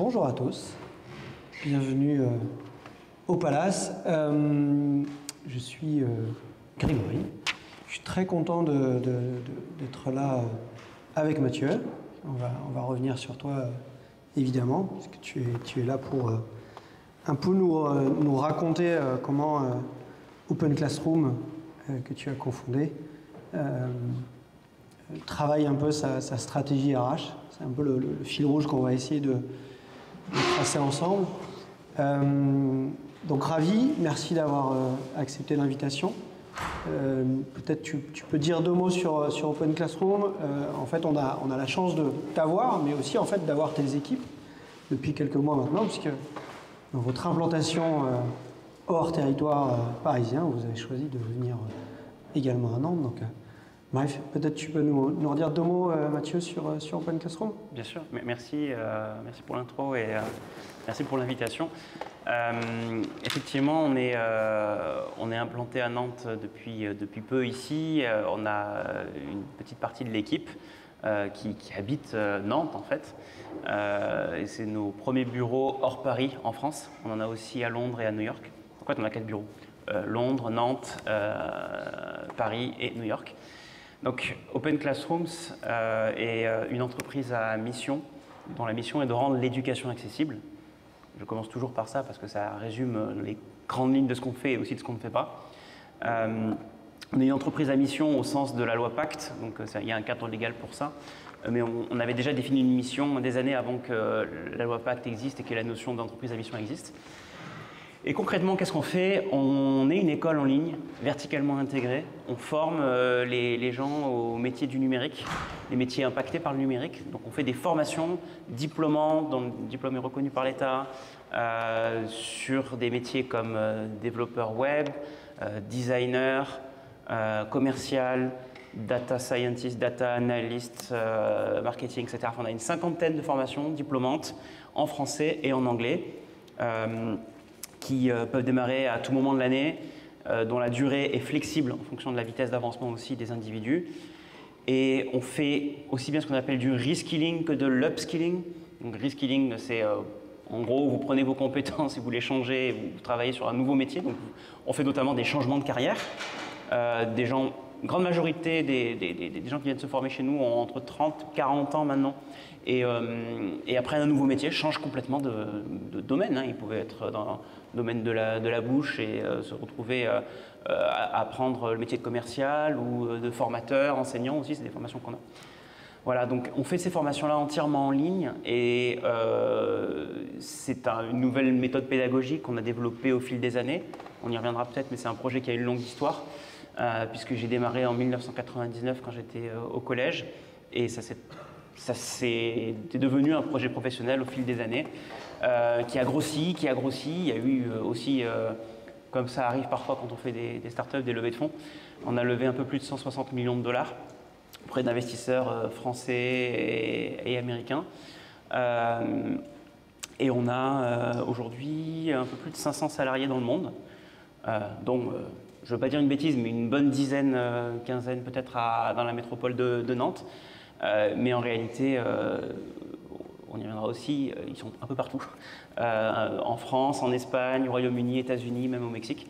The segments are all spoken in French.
Bonjour à tous, bienvenue au Palace. Je suis Grégory, je suis très content d'être là avec Mathieu. On va revenir sur toi évidemment, parce que tu es là pour un peu nous raconter comment Open Classroom, que tu as cofondé, travaille un peu sa stratégie RH. C'est un peu le fil rouge qu'on va essayer de tracer ensemble. Donc ravi, merci d'avoir accepté l'invitation. Peut-être tu peux dire deux mots sur Open Classroom. En fait, on a la chance de t'avoir, mais aussi en fait d'avoir tes équipes depuis quelques mois maintenant, puisque dans votre implantation hors territoire parisien, vous avez choisi de venir également à Nantes. Donc, bref, peut-être tu peux nous redire deux mots, Mathieu, sur Open Classroom. Bien sûr, merci pour l'intro et merci pour l'invitation. Effectivement, on est implanté à Nantes depuis peu ici. On a une petite partie de l'équipe qui habite Nantes en fait. Et c'est nos premiers bureaux hors Paris en France. On en a aussi à Londres et à New York. En fait, on a 4 bureaux. Londres, Nantes, Paris et New York. Donc, Open Classrooms est une entreprise à mission, dont la mission est de rendre l'éducation accessible. Je commence toujours par ça parce que ça résume les grandes lignes de ce qu'on fait et aussi de ce qu'on ne fait pas. On est une entreprise à mission au sens de la loi Pacte, donc il y a un cadre légal pour ça. Mais on avait déjà défini une mission des années avant que la loi Pacte existe et que la notion d'entreprise à mission existe. Et concrètement, qu'est-ce qu'on fait? On est une école en ligne, verticalement intégrée. On forme les gens aux métiers du numérique, les métiers impactés par le numérique. Donc on fait des formations diplômantes, dont le diplôme est reconnu par l'État, sur des métiers comme développeur web, designer, commercial, data scientist, data analyst, marketing, etc. Enfin, on a une cinquantaine de formations diplômantes en français et en anglais. Qui peuvent démarrer à tout moment de l'année, dont la durée est flexible en fonction de la vitesse d'avancement aussi des individus. Et on fait aussi bien ce qu'on appelle du reskilling que de l'upskilling. Donc reskilling, c'est en gros, vous prenez vos compétences et vous les changez, et vous travaillez sur un nouveau métier. Donc on fait notamment des changements de carrière. Des gens, une grande majorité des gens qui viennent se former chez nous ont entre 30 et 40 ans maintenant. Et après un nouveau métier change complètement de domaine. Hein. Ils pouvaient être dans le domaine de la bouche et se retrouver à apprendre le métier de commercial ou de formateur, enseignant aussi, c'est des formations qu'on a. Voilà, donc on fait ces formations-là entièrement en ligne et c'est une nouvelle méthode pédagogique qu'on a développée au fil des années. On y reviendra peut-être, mais c'est un projet qui a une longue histoire puisque j'ai démarré en 1999 quand j'étais au collège et c'est devenu un projet professionnel au fil des années qui a grossi. Il y a eu aussi, comme ça arrive parfois quand on fait des startups, des levées de fonds. On a levé un peu plus de 160 millions de dollars auprès d'investisseurs français et américains. Et on a aujourd'hui un peu plus de 500 salariés dans le monde, dont, je ne veux pas dire une bêtise, mais une bonne dizaine, quinzaine peut-être dans la métropole de Nantes. Mais en réalité, on y reviendra aussi, ils sont un peu partout. En France, en Espagne, au Royaume-Uni, États-Unis, même au Mexique.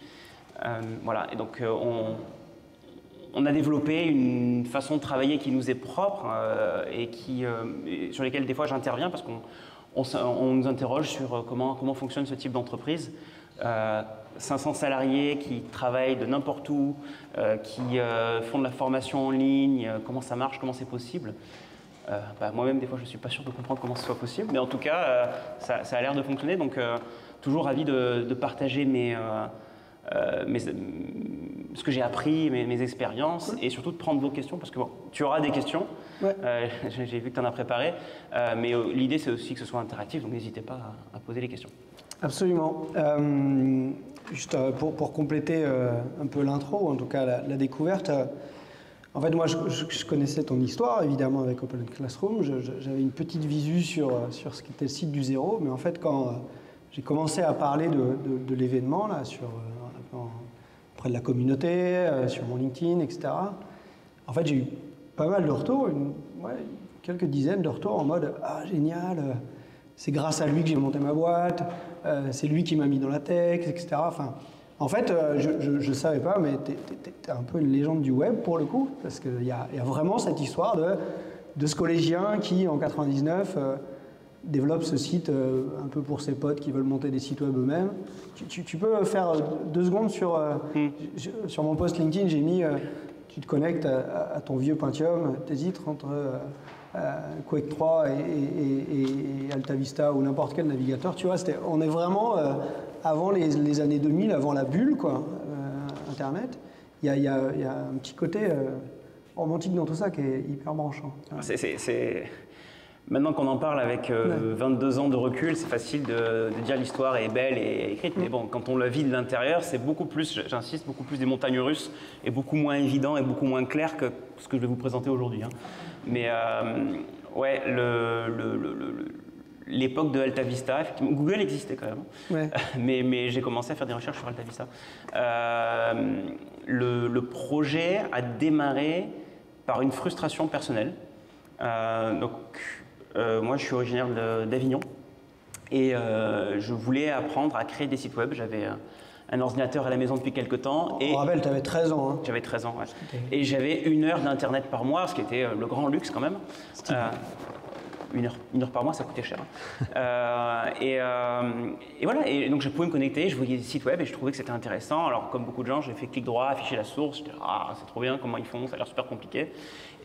Voilà, et donc on a développé une façon de travailler qui nous est propre et sur lesquelles des fois j'interviens parce qu'on nous interroge sur comment fonctionne ce type d'entreprise. 500 salariés qui travaillent de n'importe où, qui font de la formation en ligne, comment ça marche, comment c'est possible. Moi-même, des fois, je ne suis pas sûr de comprendre comment ce soit possible, mais en tout cas, ça a l'air de fonctionner. Donc, toujours ravi de partager ce que j'ai appris, mes expériences, et surtout de prendre vos questions, parce que bon, tu auras des questions. Ouais. J'ai vu que tu en as préparé, mais l'idée, c'est aussi que ce soit interactif, donc n'hésitez pas à poser les questions. Absolument. Juste pour compléter un peu l'intro, en tout cas la découverte, en fait moi je connaissais ton histoire évidemment avec Open Classroom, j'avais une petite visu sur ce qu'était le site du zéro, mais en fait quand j'ai commencé à parler de l'événement là, auprès de la communauté, sur mon LinkedIn, etc., en fait j'ai eu pas mal de retours, quelques dizaines de retours en mode « Ah génial !» c'est grâce à lui que j'ai monté ma boîte, c'est lui qui m'a mis dans la tech, etc. Enfin, en fait, je ne savais pas, mais tu es un peu une légende du web pour le coup, parce qu'il y a vraiment cette histoire de ce collégien qui, en 99, développe ce site un peu pour ses potes qui veulent monter des sites web eux-mêmes. Tu peux faire 2 secondes sur mon post LinkedIn, j'ai mis tu te connectes à ton vieux Pentium, t'hésites entre Quake 3 et Alta Vista ou n'importe quel navigateur. Tu vois, on est vraiment avant les années 2000, avant la bulle, quoi, Internet. Il y a un petit côté romantique dans tout ça qui est hyper branchant. Maintenant qu'on en parle avec 22 ans de recul, c'est facile de dire l'histoire est belle et écrite. Mais bon, quand on la vit de l'intérieur, c'est beaucoup plus, j'insiste, beaucoup plus des montagnes russes et beaucoup moins évident et beaucoup moins clair que ce que je vais vous présenter aujourd'hui. Hein. Mais ouais, l'époque de Alta Vista, effectivement, Google existait quand même. Ouais. Mais j'ai commencé à faire des recherches sur Alta Vista. Le projet a démarré par une frustration personnelle. Moi, je suis originaire d'Avignon et je voulais apprendre à créer des sites web. J'avais un ordinateur à la maison depuis quelques temps. On rappelle, tu avais 13 ans. Hein. J'avais 13 ans, ouais. Et j'avais 1 heure d'Internet par mois, ce qui était le grand luxe quand même. 1 heure par mois, ça coûtait cher. Et voilà, et donc je pouvais me connecter, je voyais des sites web et je trouvais que c'était intéressant. Alors, comme beaucoup de gens, j'ai fait clic droit, afficher la source. Je disais, ah, c'est trop bien, comment ils font, ça a l'air super compliqué.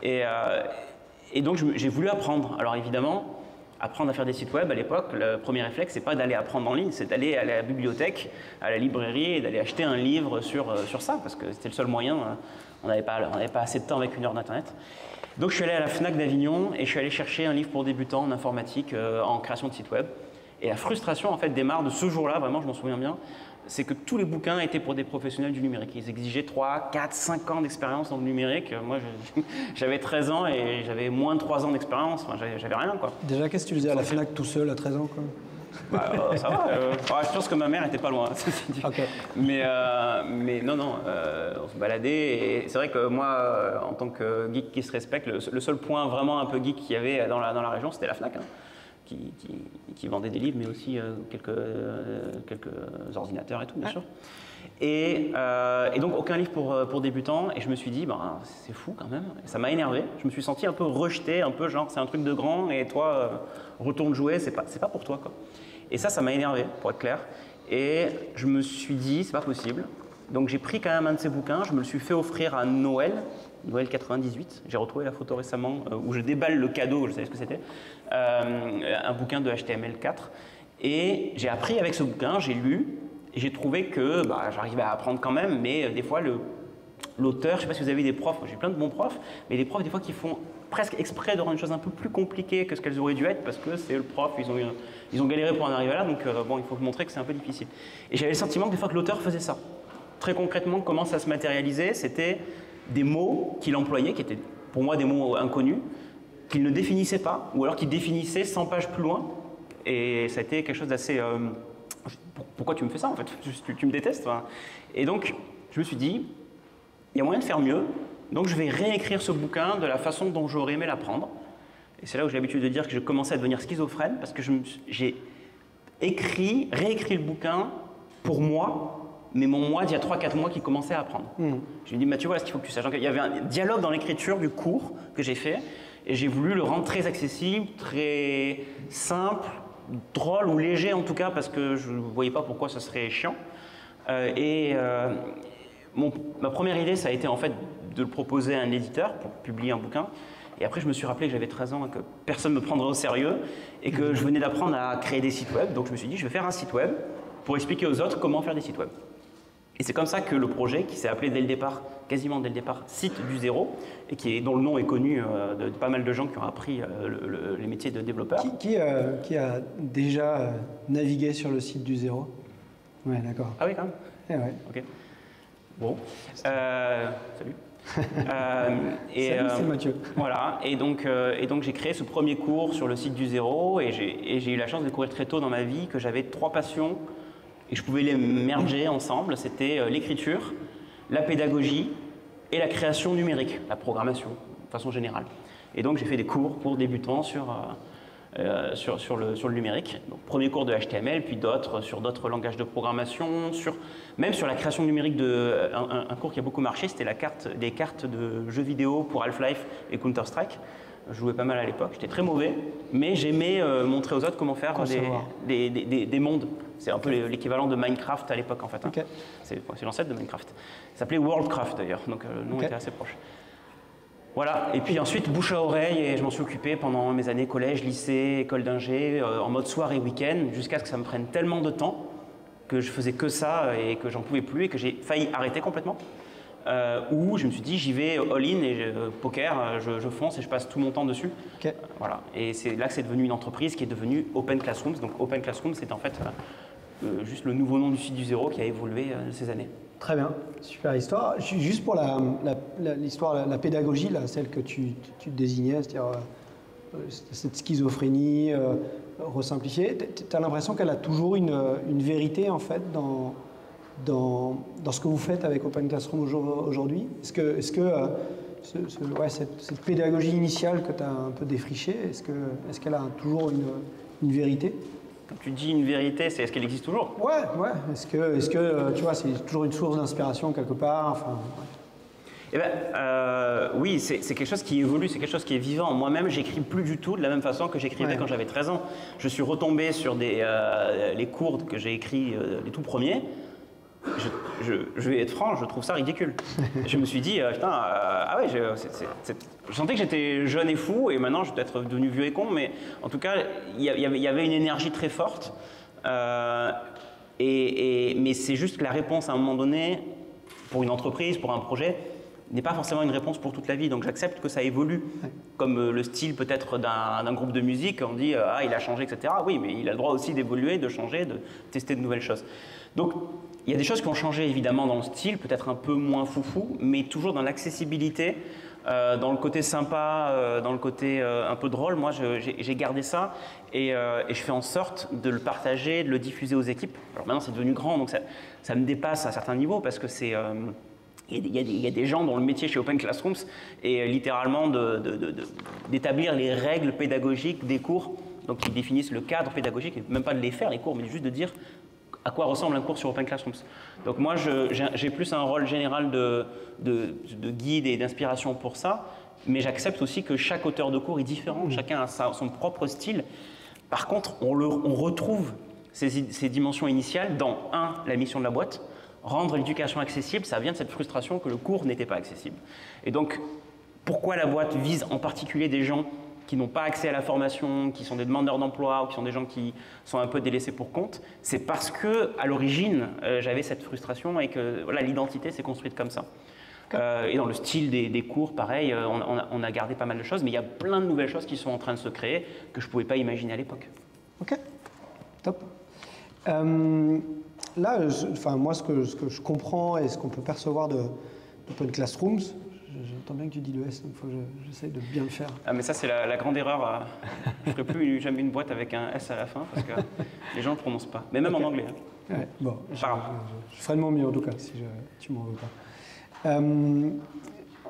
Et donc, j'ai voulu apprendre. Alors, évidemment, apprendre à faire des sites web, à l'époque, le premier réflexe, c'est pas d'aller apprendre en ligne, c'est d'aller à la bibliothèque, à la librairie et d'aller acheter un livre sur ça, parce que c'était le seul moyen. On n'avait pas assez de temps avec 1 heure d'Internet. Donc, je suis allé à la Fnac d'Avignon et je suis allé chercher un livre pour débutants en informatique, en création de sites web. Et la frustration, en fait, démarre de ce jour-là, vraiment, je m'en souviens bien. C'est que tous les bouquins étaient pour des professionnels du numérique. Ils exigeaient 3, 4, 5 ans d'expérience dans le numérique. Moi, j'avais 13 ans et j'avais moins de 3 ans d'expérience. Enfin, j'avais rien, quoi. Déjà, qu'est-ce que tu faisais à la Fnac tout seul à 13 ans, quoi? Ça va. Je pense que ma mère était pas loin. Okay. Mais non, on se baladait. Et c'est vrai que moi, en tant que geek qui se respecte, le seul point vraiment un peu geek qu'il y avait dans la région, c'était la Fnac. Hein. Qui vendait des livres, mais aussi quelques ordinateurs et tout, bien sûr. Et donc, aucun livre pour débutants. Et je me suis dit, c'est fou quand même. Et ça m'a énervé. Je me suis senti un peu rejeté, un peu genre, c'est un truc de grand, et toi, retourne jouer, c'est pas pour toi, quoi. Et ça m'a énervé, pour être clair. Et je me suis dit, c'est pas possible. Donc, j'ai pris quand même un de ces bouquins. Je me le suis fait offrir à Noël 98, j'ai retrouvé la photo récemment où je déballe le cadeau, je savais ce que c'était, un bouquin de HTML4. Et j'ai appris avec ce bouquin, j'ai lu, et j'ai trouvé que j'arrivais à apprendre quand même, mais des fois l'auteur, je ne sais pas si vous avez des profs, j'ai plein de bons profs, mais des profs des fois qui font presque exprès de rendre une chose un peu plus compliquée que ce qu'elles auraient dû être, parce que c'est le prof, ils ont galéré pour en arriver là, donc il faut montrer que c'est un peu difficile. Et j'avais le sentiment que des fois que l'auteur faisait ça. Très concrètement, comment ça se matérialisait, c'était des mots qu'il employait, qui étaient pour moi des mots inconnus, qu'il ne définissait pas, ou alors qu'il définissait 100 pages plus loin. Et ça a été quelque chose d'assez... pourquoi tu me fais ça, en fait? Tu me détestes, hein. Et donc, je me suis dit, il y a moyen de faire mieux, donc je vais réécrire ce bouquin de la façon dont j'aurais aimé l'apprendre. Et c'est là où j'ai l'habitude de dire que je commençais à devenir schizophrène, parce que j'ai réécrit le bouquin pour moi, mais mon moi d'il y a 3-4 mois qui commençait à apprendre. Je lui ai dit, Mathieu, voilà ce qu'il faut que tu saches. Donc, il y avait un dialogue dans l'écriture du cours que j'ai fait, et j'ai voulu le rendre très accessible, très simple, drôle ou léger en tout cas, parce que je ne voyais pas pourquoi ce serait chiant. Ma première idée, ça a été en fait de le proposer à un éditeur pour publier un bouquin. Et après, je me suis rappelé que j'avais 13 ans et que personne ne me prendrait au sérieux et que je venais d'apprendre à créer des sites web. Donc, je me suis dit, je vais faire un site web pour expliquer aux autres comment faire des sites web. Et c'est comme ça que le projet, qui s'est appelé dès le départ, quasiment dès le départ, Site du Zéro, et dont le nom est connu de pas mal de gens qui ont appris les métiers de développeur. Qui a déjà navigué sur le Site du Zéro? Ouais, d'accord. Ah oui, quand même. Ouais. Ok. Bon. Salut. Salut, c'est Mathieu. Voilà, et donc j'ai créé ce premier cours sur le Site du Zéro, et j'ai eu la chance de découvrir très tôt dans ma vie que j'avais 3 passions, et je pouvais les merger ensemble. C'était l'écriture, la pédagogie et la création numérique, la programmation, de façon générale. Et donc j'ai fait des cours pour débutants sur sur le numérique. Donc, premier cours de HTML, puis d'autres sur d'autres langages de programmation, même sur la création numérique un cours qui a beaucoup marché, c'était des cartes de jeux vidéo pour Half-Life et Counter-Strike. Je jouais pas mal à l'époque, j'étais très mauvais, mais j'aimais montrer aux autres comment faire des mondes. C'est un peu l'équivalent de Minecraft à l'époque en fait. Hein. Okay. C'est l'ancêtre de Minecraft. Ça s'appelait Worldcraft d'ailleurs, donc le nom était assez proche. Voilà, et puis ensuite bouche à oreille, et je m'en suis occupé pendant mes années collège, lycée, école d'ingé, en mode soirée, week-end, jusqu'à ce que ça me prenne tellement de temps que je faisais que ça et que j'en pouvais plus et que j'ai failli arrêter complètement. Où je me suis dit j'y vais all-in et poker, je fonce et je passe tout mon temps dessus. Okay. Voilà. Et c'est là que c'est devenu une entreprise qui est devenue Open Classrooms. Donc Open Classrooms, c'est en fait juste le nouveau nom du site du zéro qui a évolué ces années. Très bien, super histoire. Juste pour l'histoire, la pédagogie, là, celle que tu désignais, c'est-à-dire cette schizophrénie resimplifiée, tu as l'impression qu'elle a toujours une vérité en fait dans ce que vous faites avec Open Classroom aujourd'hui? Est-ce que cette pédagogie initiale que tu as un peu défrichée, est-ce qu'elle a toujours une vérité? Quand tu dis une vérité, est-ce qu'elle existe toujours? Ouais. Est-ce que tu vois, c'est toujours une source d'inspiration quelque part? Enfin, ouais. Eh ben, oui, c'est quelque chose qui évolue, c'est quelque chose qui est vivant. Moi-même, j'écris plus du tout de la même façon que j'écrivais quand j'avais 13 ans. Je suis retombé sur les cours que j'ai écrits, les tout premiers. Je vais être franc, je trouve ça ridicule. Je me suis dit, putain, ah ouais, je sentais que j'étais jeune et fou, et maintenant je suis peut-être devenu vieux et con, mais en tout cas, il y avait une énergie très forte. Mais c'est juste que la réponse à un moment donné, pour une entreprise, pour un projet, n'est pas forcément une réponse pour toute la vie. Donc j'accepte que ça évolue, comme le style peut-être d'un groupe de musique. On dit, ah, il a changé, etc. Oui, mais il a le droit aussi d'évoluer, de changer, de tester de nouvelles choses. Donc, il y a des choses qui ont changé évidemment dans le style, peut-être un peu moins foufou, mais toujours dans l'accessibilité, dans le côté sympa, dans le côté un peu drôle. Moi, j'ai gardé ça et je fais en sorte de le partager, de le diffuser aux équipes. Alors maintenant, c'est devenu grand, donc ça me dépasse à certains niveaux parce que c'est... Il y a des gens dont le métier chez Open Classrooms est littéralement d'établir les règles pédagogiques des cours, donc ils définissent le cadre pédagogique, et même pas de les faire les cours, mais juste de dire à quoi ressemble un cours sur Open Classrooms. Donc moi, j'ai plus un rôle général de guide et d'inspiration pour ça, mais j'accepte aussi que chaque auteur de cours est différent, chacun a son propre style. Par contre, on retrouve ces dimensions initiales dans, la mission de la boîte, rendre l'éducation accessible, ça vient de cette frustration que le cours n'était pas accessible. Et donc, pourquoi la boîte vise en particulier des gens qui n'ont pas accès à la formation, qui sont des demandeurs d'emploi ou qui sont des gens qui sont un peu délaissés pour compte? C'est parce que à l'origine, j'avais cette frustration et que voilà, l'identité s'est construite comme ça. Et dans le style des cours, pareil, on a gardé pas mal de choses, mais il y a plein de nouvelles choses qui sont en train de se créer que je ne pouvais pas imaginer à l'époque. Ok, top. Là, moi, ce que je comprends et ce qu'on peut percevoir d'Open Classrooms, j'entends bien que tu dis le S, donc il faut que j'essaye de bien le faire. Ah, mais ça, c'est la grande erreur. Je ne ferai plus jamais une boîte avec un S à la fin parce que les gens ne le prononcent pas, mais même en anglais. Hein. Ouais, bon, je ferai de mon mieux en tout cas, si tu m'en veux pas. En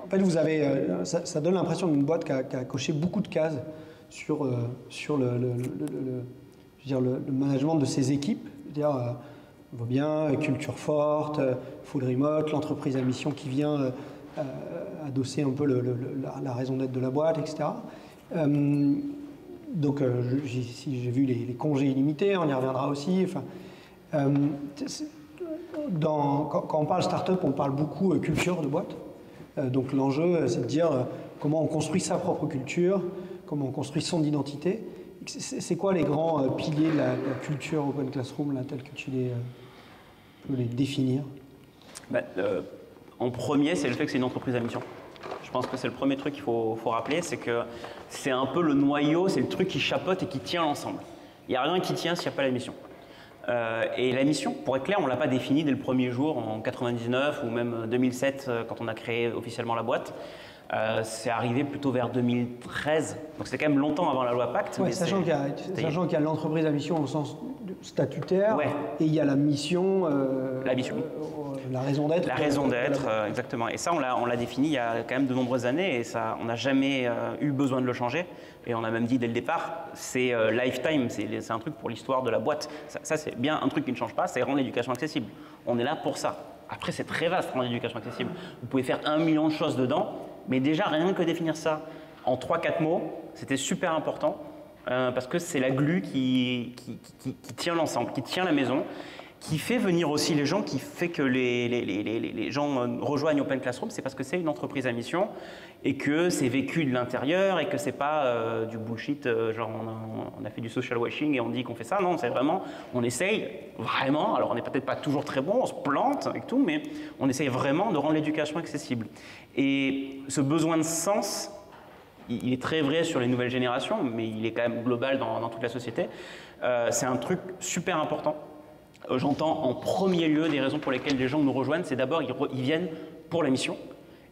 fait, vous avez, ça donne l'impression d'une boîte qui a coché beaucoup de cases sur le management de ses équipes. C'est-à-dire, on voit bien culture forte, full remote, l'entreprise à mission qui vient adosser un peu la raison d'être de la boîte, etc. Donc, j'ai vu les congés illimités, on y reviendra aussi. Enfin, quand on parle start-up, on parle beaucoup culture de boîte. Donc l'enjeu, c'est de dire comment on construit sa propre culture, comment on construit son identité. C'est quoi les grands piliers de la culture Open Classroom, là, tels que tu peux les définir? En premier, c'est le fait que c'est une entreprise à mission. Je pense que c'est le premier truc qu'il faut rappeler, c'est que c'est un peu le noyau, c'est le truc qui chapeaute et qui tient l'ensemble. Il n'y a rien qui tient s'il n'y a pas la mission. Et la mission, pour être clair, on ne l'a pas définie dès le premier jour, en 99 ou même 2007, quand on a créé officiellement la boîte. C'est arrivé plutôt vers 2013, donc c'est quand même longtemps avant la loi Pacte. Ouais, sachant qu'il y a l'entreprise à mission au sens statutaire, et il y a la mission. La mission. la raison d'être. La raison d'être, exactement. Et ça, on l'a défini il y a quand même de nombreuses années et ça, on n'a jamais eu besoin de le changer. Et on a même dit dès le départ, c'est lifetime, c'est un truc pour l'histoire de la boîte. Ça c'est bien un truc qui ne change pas, c'est rendre l'éducation accessible. On est là pour ça. Après, c'est très vaste, rendre l'éducation accessible. Vous pouvez faire 1 million de choses dedans, mais déjà, rien que définir ça en 3-4 mots, c'était super important parce que c'est la glue qui tient l'ensemble, qui tient la maison, qui fait venir aussi les gens, qui fait que les gens rejoignent Open Classroom, c'est parce que c'est une entreprise à mission et que c'est vécu de l'intérieur et que c'est pas du bullshit, genre on a fait du social washing et on dit qu'on fait ça. Non, c'est vraiment, on essaye vraiment, alors on n'est peut-être pas toujours très bon, on se plante avec tout, mais on essaye vraiment de rendre l'éducation accessible. Et ce besoin de sens, il est très vrai sur les nouvelles générations, mais il est quand même global dans toute la société. C'est un truc super important. J'entends en premier lieu des raisons pour lesquelles les gens nous rejoignent, c'est d'abord ils viennent pour la mission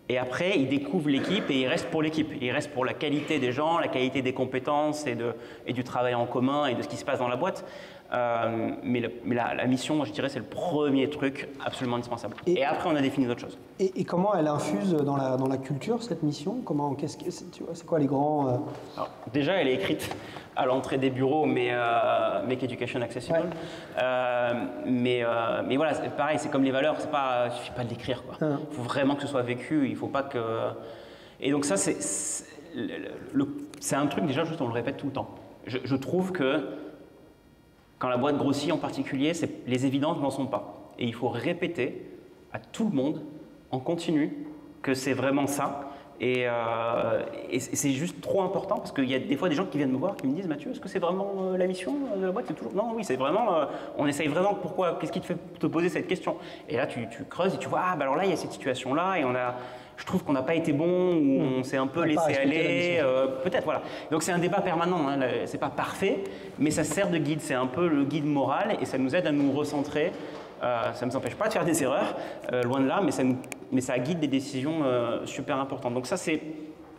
et après ils découvrent l'équipe et ils restent pour l'équipe. Ils restent pour la qualité des gens, la qualité des compétences et du travail en commun et de ce qui se passe dans la boîte. Mais la mission, je dirais, c'est le premier truc absolument indispensable. Et après, on a défini d'autres choses. Et comment elle infuse dans la culture, cette mission? C'est quoi les grands... Alors, déjà, elle est écrite à l'entrée des bureaux, mais Make Education Accessible. Ouais. Mais voilà, c'est pareil, c'est comme les valeurs, il ne suffit pas de l'écrire. Il faut vraiment que ce soit vécu, il ne faut pas que... Et donc ça, c'est un truc, déjà, juste on le répète tout le temps. Je trouve que quand la boîte grossit en particulier, les évidences n'en sont pas. Et il faut répéter à tout le monde, en continu, que c'est vraiment ça. Et c'est juste trop important parce qu'il y a des fois des gens qui viennent me voir qui me disent « Mathieu, est-ce que c'est vraiment la mission de la boîte ?» C'est toujours « Non, oui, c'est vraiment… on essaye vraiment… Pourquoi? Qu'est-ce qui te fait te poser cette question ?» Et là, tu creuses et tu vois « Ah, bah alors là, il y a cette situation-là et je trouve qu'on n'a pas été bon ou on s'est un peu laissé aller, peut-être, voilà. » Donc c'est un débat permanent, hein, c'est pas parfait, mais ça sert de guide, c'est un peu le guide moral et ça nous aide à nous recentrer. Ça ne nous empêche pas de faire des erreurs, loin de là, mais ça guide des décisions super importantes. Donc ça, c'est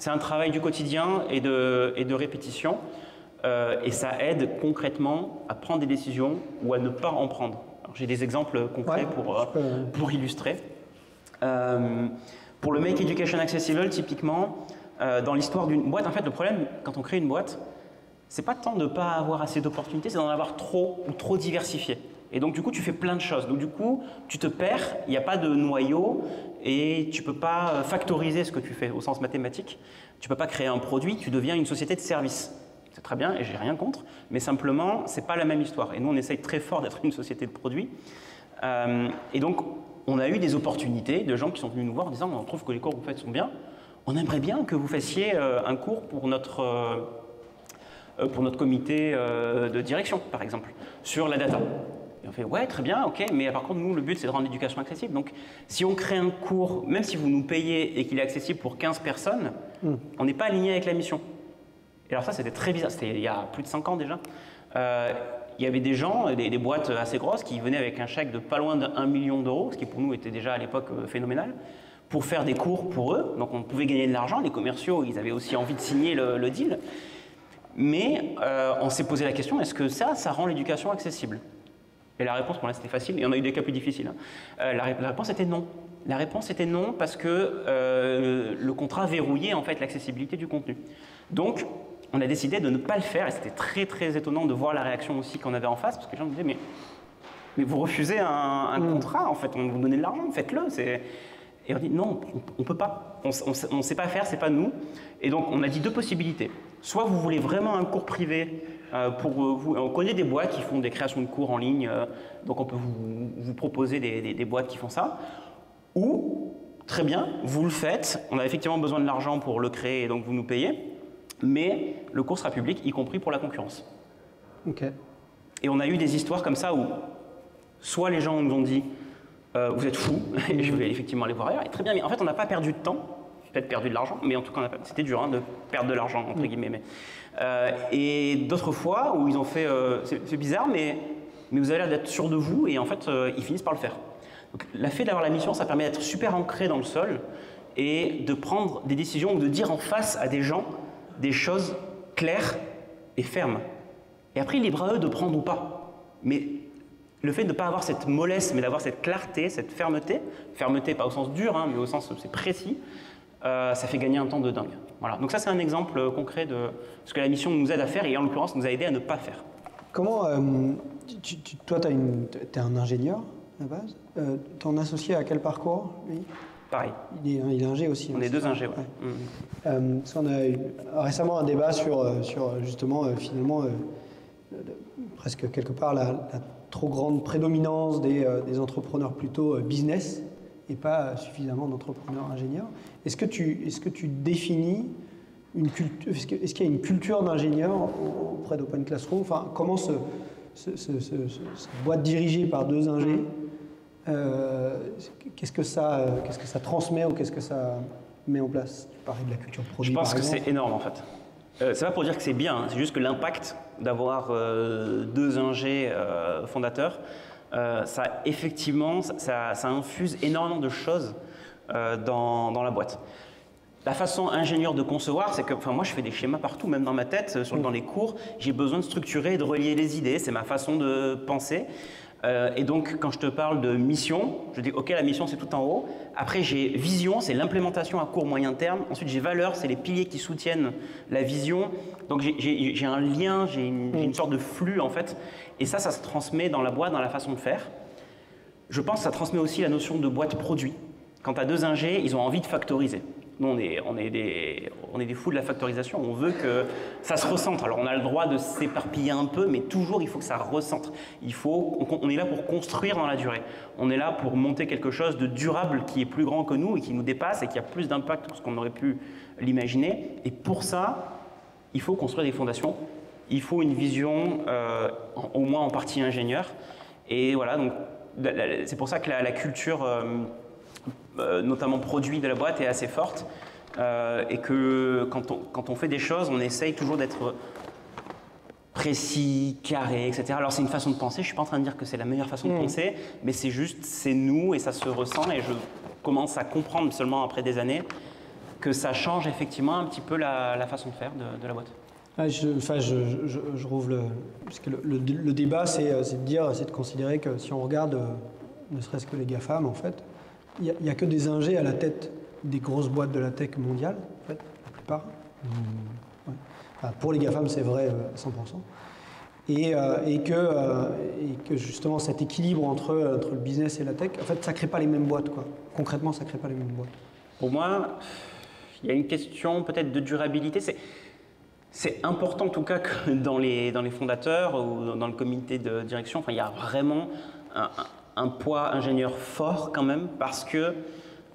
un travail du quotidien et de répétition, et ça aide concrètement à prendre des décisions ou à ne pas en prendre. J'ai des exemples concrets pour illustrer. Pour le Make Education Accessible, typiquement, dans l'histoire d'une boîte, en fait, le problème, quand on crée une boîte, c'est pas tant de ne pas avoir assez d'opportunités, c'est d'en avoir trop ou trop diversifié. Et donc, du coup, tu fais plein de choses. Donc, du coup, tu te perds, il n'y a pas de noyau et tu ne peux pas factoriser ce que tu fais au sens mathématique. Tu ne peux pas créer un produit, tu deviens une société de service. C'est très bien et je n'ai rien contre, mais simplement, ce n'est pas la même histoire. Et nous, on essaye très fort d'être une société de produits. Et donc, on a eu des opportunités de gens qui sont venus nous voir en disant « On trouve que les cours que vous faites sont bien. On aimerait bien que vous fassiez un cours pour notre comité de direction, par exemple, sur la data. » Et on fait « Ouais, très bien, ok, mais par contre, nous, le but, c'est de rendre l'éducation accessible. Donc, si on crée un cours, même si vous nous payez et qu'il est accessible pour 15 personnes, on n'est pas aligné avec la mission. » Et alors ça, c'était très bizarre. C'était il y a plus de 5 ans déjà. Il y avait des gens, des boîtes assez grosses, qui venaient avec un chèque de pas loin d'1 million d'euros, ce qui pour nous était déjà à l'époque phénoménal, pour faire des cours pour eux. Donc on pouvait gagner de l'argent. Les commerciaux, ils avaient aussi envie de signer le deal. Mais on s'est posé la question, est-ce que ça rend l'éducation accessible? Et la réponse, pour là, c'était facile. Et on a eu des cas plus difficiles. La réponse était non. La réponse était non parce que le contrat verrouillait en fait l'accessibilité du contenu. Donc, on a décidé de ne pas le faire. Et c'était très, très étonnant de voir la réaction aussi qu'on avait en face. Parce que les gens me disaient, mais vous refusez un contrat, en fait. On vous donne de l'argent, faites-le. Et on dit, non, on ne peut pas. On ne sait pas faire, ce n'est pas nous. Et donc, on a dit deux possibilités. Soit vous voulez vraiment un cours privé pour vous. On connaît des boîtes qui font des créations de cours en ligne. Donc, on peut vous proposer des boîtes qui font ça. Ou, très bien, vous le faites. On a effectivement besoin de l'argent pour le créer, et donc vous nous payez. Mais le cours sera public, y compris pour la concurrence. Okay. Et on a eu des histoires comme ça où soit les gens nous ont dit vous êtes fous, et je vais effectivement aller voir ailleurs. Et très bien, mais en fait, on n'a pas perdu de temps, peut-être perdu de l'argent, mais en tout cas, c'était dur hein, de perdre de l'argent, entre guillemets. Et d'autres fois où ils ont fait c'est bizarre, mais vous avez l'air d'être sûr de vous, et en fait, ils finissent par le faire. Donc, le fait d'avoir la mission, ça permet d'être super ancré dans le sol et de prendre des décisions ou de dire en face à des gens des choses claires et fermes. Et après, libre à eux de prendre ou pas. Mais le fait de ne pas avoir cette mollesse, mais d'avoir cette clarté, cette fermeté pas au sens dur, hein, mais au sens c'est précis, ça fait gagner un temps de dingue. Voilà. Donc ça, c'est un exemple concret de ce que la mission nous aide à faire et en l'occurrence nous a aidé à ne pas faire. Comment, toi, tu es un ingénieur à la base. Ton associé à quel parcours, lui? Pareil. Il est ingé aussi. On est deux ingés, ouais. On a eu récemment un débat sur justement, finalement, presque quelque part la trop grande prédominance des entrepreneurs plutôt business et pas suffisamment d'entrepreneurs ingénieurs. Est-ce que tu définis une culture, est-ce qu'il y a une culture d'ingénieur auprès d'Open Classroom? Enfin, comment cette boîte dirigée par deux ingés, qu'est-ce que ça transmet ou qu'est-ce que ça met en place? Tu parlais de la culture produit. Je pense que c'est énorme en fait. C'est pas pour dire que c'est bien, hein, c'est juste que l'impact d'avoir deux ingés fondateurs, ça effectivement, ça infuse énormément de choses dans la boîte. La façon ingénieure de concevoir, c'est que moi je fais des schémas partout, même dans ma tête, dans les cours, j'ai besoin de structurer et de relier les idées, c'est ma façon de penser. Et donc quand je te parle de mission, je dis ok, la mission c'est tout en haut. Après j'ai vision, c'est l'implémentation à court moyen terme. Ensuite j'ai valeur, c'est les piliers qui soutiennent la vision. Donc j'ai un lien, j'ai une sorte de flux en fait. Et ça se transmet dans la boîte, dans la façon de faire. Je pense que ça transmet aussi la notion de boîte produit. Quand tu as deux ingés, ils ont envie de factoriser. Nous, on est des fous de la factorisation. On veut que ça se recentre. Alors, on a le droit de s'éparpiller un peu, mais toujours, il faut que ça recentre. On est là pour construire dans la durée. On est là pour monter quelque chose de durable qui est plus grand que nous et qui nous dépasse et qui a plus d'impact que ce qu'on aurait pu l'imaginer. Et pour ça, il faut construire des fondations. Il faut une vision, au moins en partie ingénieure. Et voilà, donc c'est pour ça que la culture... notamment produit de la boîte est assez forte et que quand on fait des choses, on essaye toujours d'être précis, carré, etc. Alors c'est une façon de penser, je ne suis pas en train de dire que c'est la meilleure façon de penser, mais c'est juste, c'est nous et ça se ressent et je commence à comprendre seulement après des années que ça change effectivement un petit peu la façon de faire de la boîte. Je rouvre parce que le débat, c'est de considérer que si on regarde, ne serait-ce que les GAFAM en fait, il n'y a que des ingés à la tête des grosses boîtes de la tech mondiale, en fait, la plupart. Ouais. Enfin, pour les GAFAM, c'est vrai à 100%. Et que justement cet équilibre entre le business et la tech, en fait, ça ne crée pas les mêmes boîtes, quoi. Concrètement, ça ne crée pas les mêmes boîtes. Pour moi, il y a une question peut-être de durabilité. C'est important en tout cas que dans les fondateurs ou dans le comité de direction, il y a vraiment un poids ingénieur fort quand même, parce que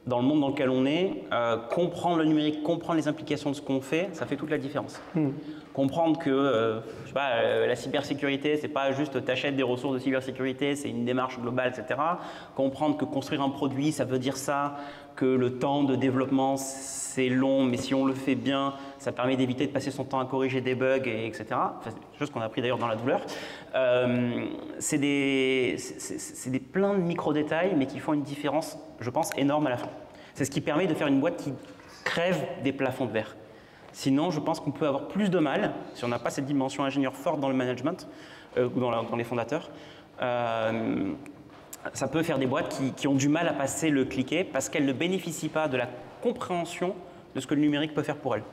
dans le monde dans lequel on est, comprendre le numérique, comprendre les implications de ce qu'on fait, ça fait toute la différence. Comprendre que je sais pas, la cybersécurité, c'est pas juste t'achètes des ressources de cybersécurité, c'est une démarche globale, etc. Comprendre que construire un produit, ça veut dire ça, que le temps de développement, c'est long, mais si on le fait bien, ça permet d'éviter de passer son temps à corriger des bugs, etc. Enfin, c'est des choses qu'on a appris d'ailleurs dans la douleur. C'est plein de micro-détails, mais qui font une différence, je pense, énorme à la fin. C'est ce qui permet de faire une boîte qui crève des plafonds de verre. Sinon, je pense qu'on peut avoir plus de mal, si on n'a pas cette dimension ingénieur forte dans le management, ou dans les fondateurs, ça peut faire des boîtes qui ont du mal à passer le cliquet parce qu'elles ne bénéficient pas de la compréhension de ce que le numérique peut faire pour elles.